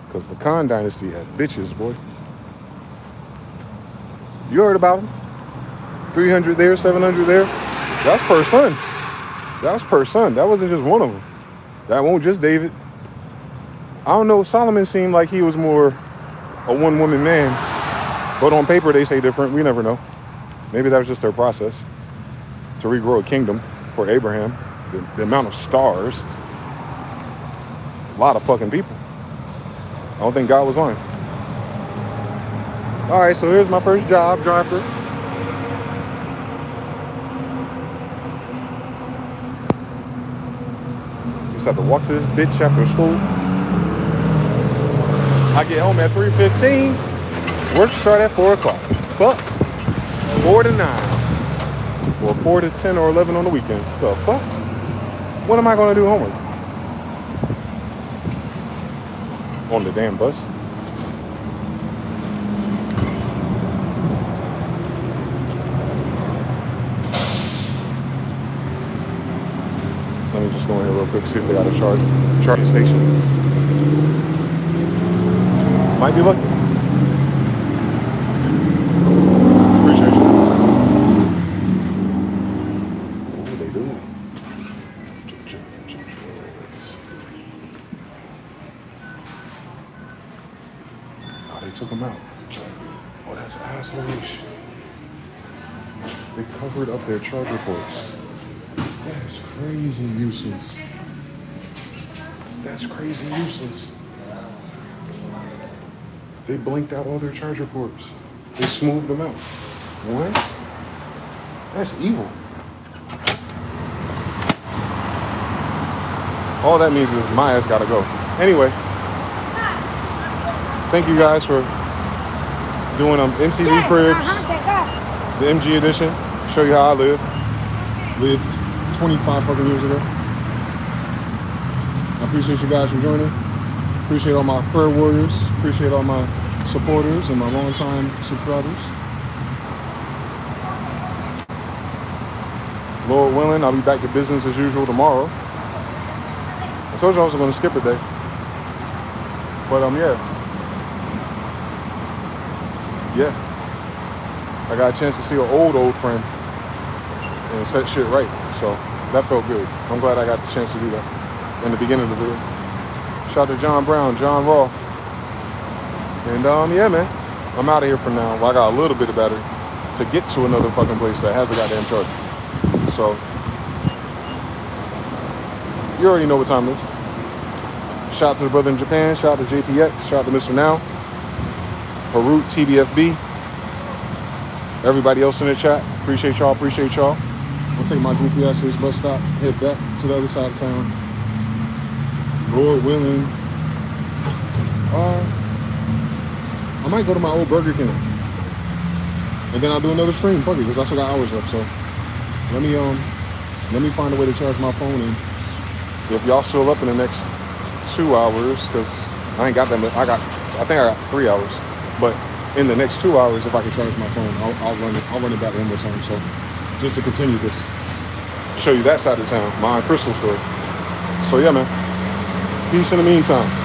A: Because the Khan dynasty had bitches, boy. You heard about them? 300 there, 700 there. That's per son. That's per son. That wasn't just one of them. That won't just David. I don't know. Solomon seemed like he was more a one-woman man. But on paper, they say different. We never know. Maybe that was just their process to regrow a kingdom for Abraham. The amount of stars. A lot of fucking people. I don't think God was on it. All right, so here's my first job, driver. Just have to walk to this bitch after school. I get home at 3:15. Work start at 4 o'clock. Fuck. 4 to 9. Or 4 to 10 or 11 on the weekend. The fuck? When am I going to do homework? On the damn bus. Let me just go in here real quick, see if they got a charging station. Might be lucky. Appreciate you. What do they do? Oh, they took them out. Oh, that's assholeish. They covered up their charger ports. That's crazy useless. That's crazy useless. They blinked out all their charger ports. They smoothed them out. What? That's evil. All that means is my ass gotta go. Anyway, thank you guys for doing MTV Cribs, the MG edition. Show you how I lived 25 fucking years ago. I appreciate you guys for joining. Appreciate all my prayer warriors. Appreciate all my supporters and my long-time subscribers. Lord willing, I'll be back to business as usual tomorrow. I told you I was going to skip a day. But yeah. I got a chance to see an old friend and set shit right. So that felt good. I'm glad I got the chance to do that in the beginning of the video. Shout out to John Brown, John Raw. And yeah, man, I'm out of here for now. Well, I got a little bit of battery to get to another fucking place that has a goddamn charger. So you already know what time it is. Shout out to the brother in Japan. Shout out to JPX. Shout out to Mr. Now. Harut, TBFB. Everybody else in the chat. Appreciate y'all. I'll take my goofy ass to this bus stop, head back to the other side of town. Lord willing. I might go to my old Burger King. And then I'll do another stream, fuck it, because I still got hours left. So let me find a way to charge my phone. And if y'all still up in the next 2 hours, because I ain't got that much, I think I got 3 hours. But in the next 2 hours, if I can charge my phone, I'll run it back one more time. So just to continue this, show you that side of town, my Crystal story. So yeah, man. Peace in the meantime.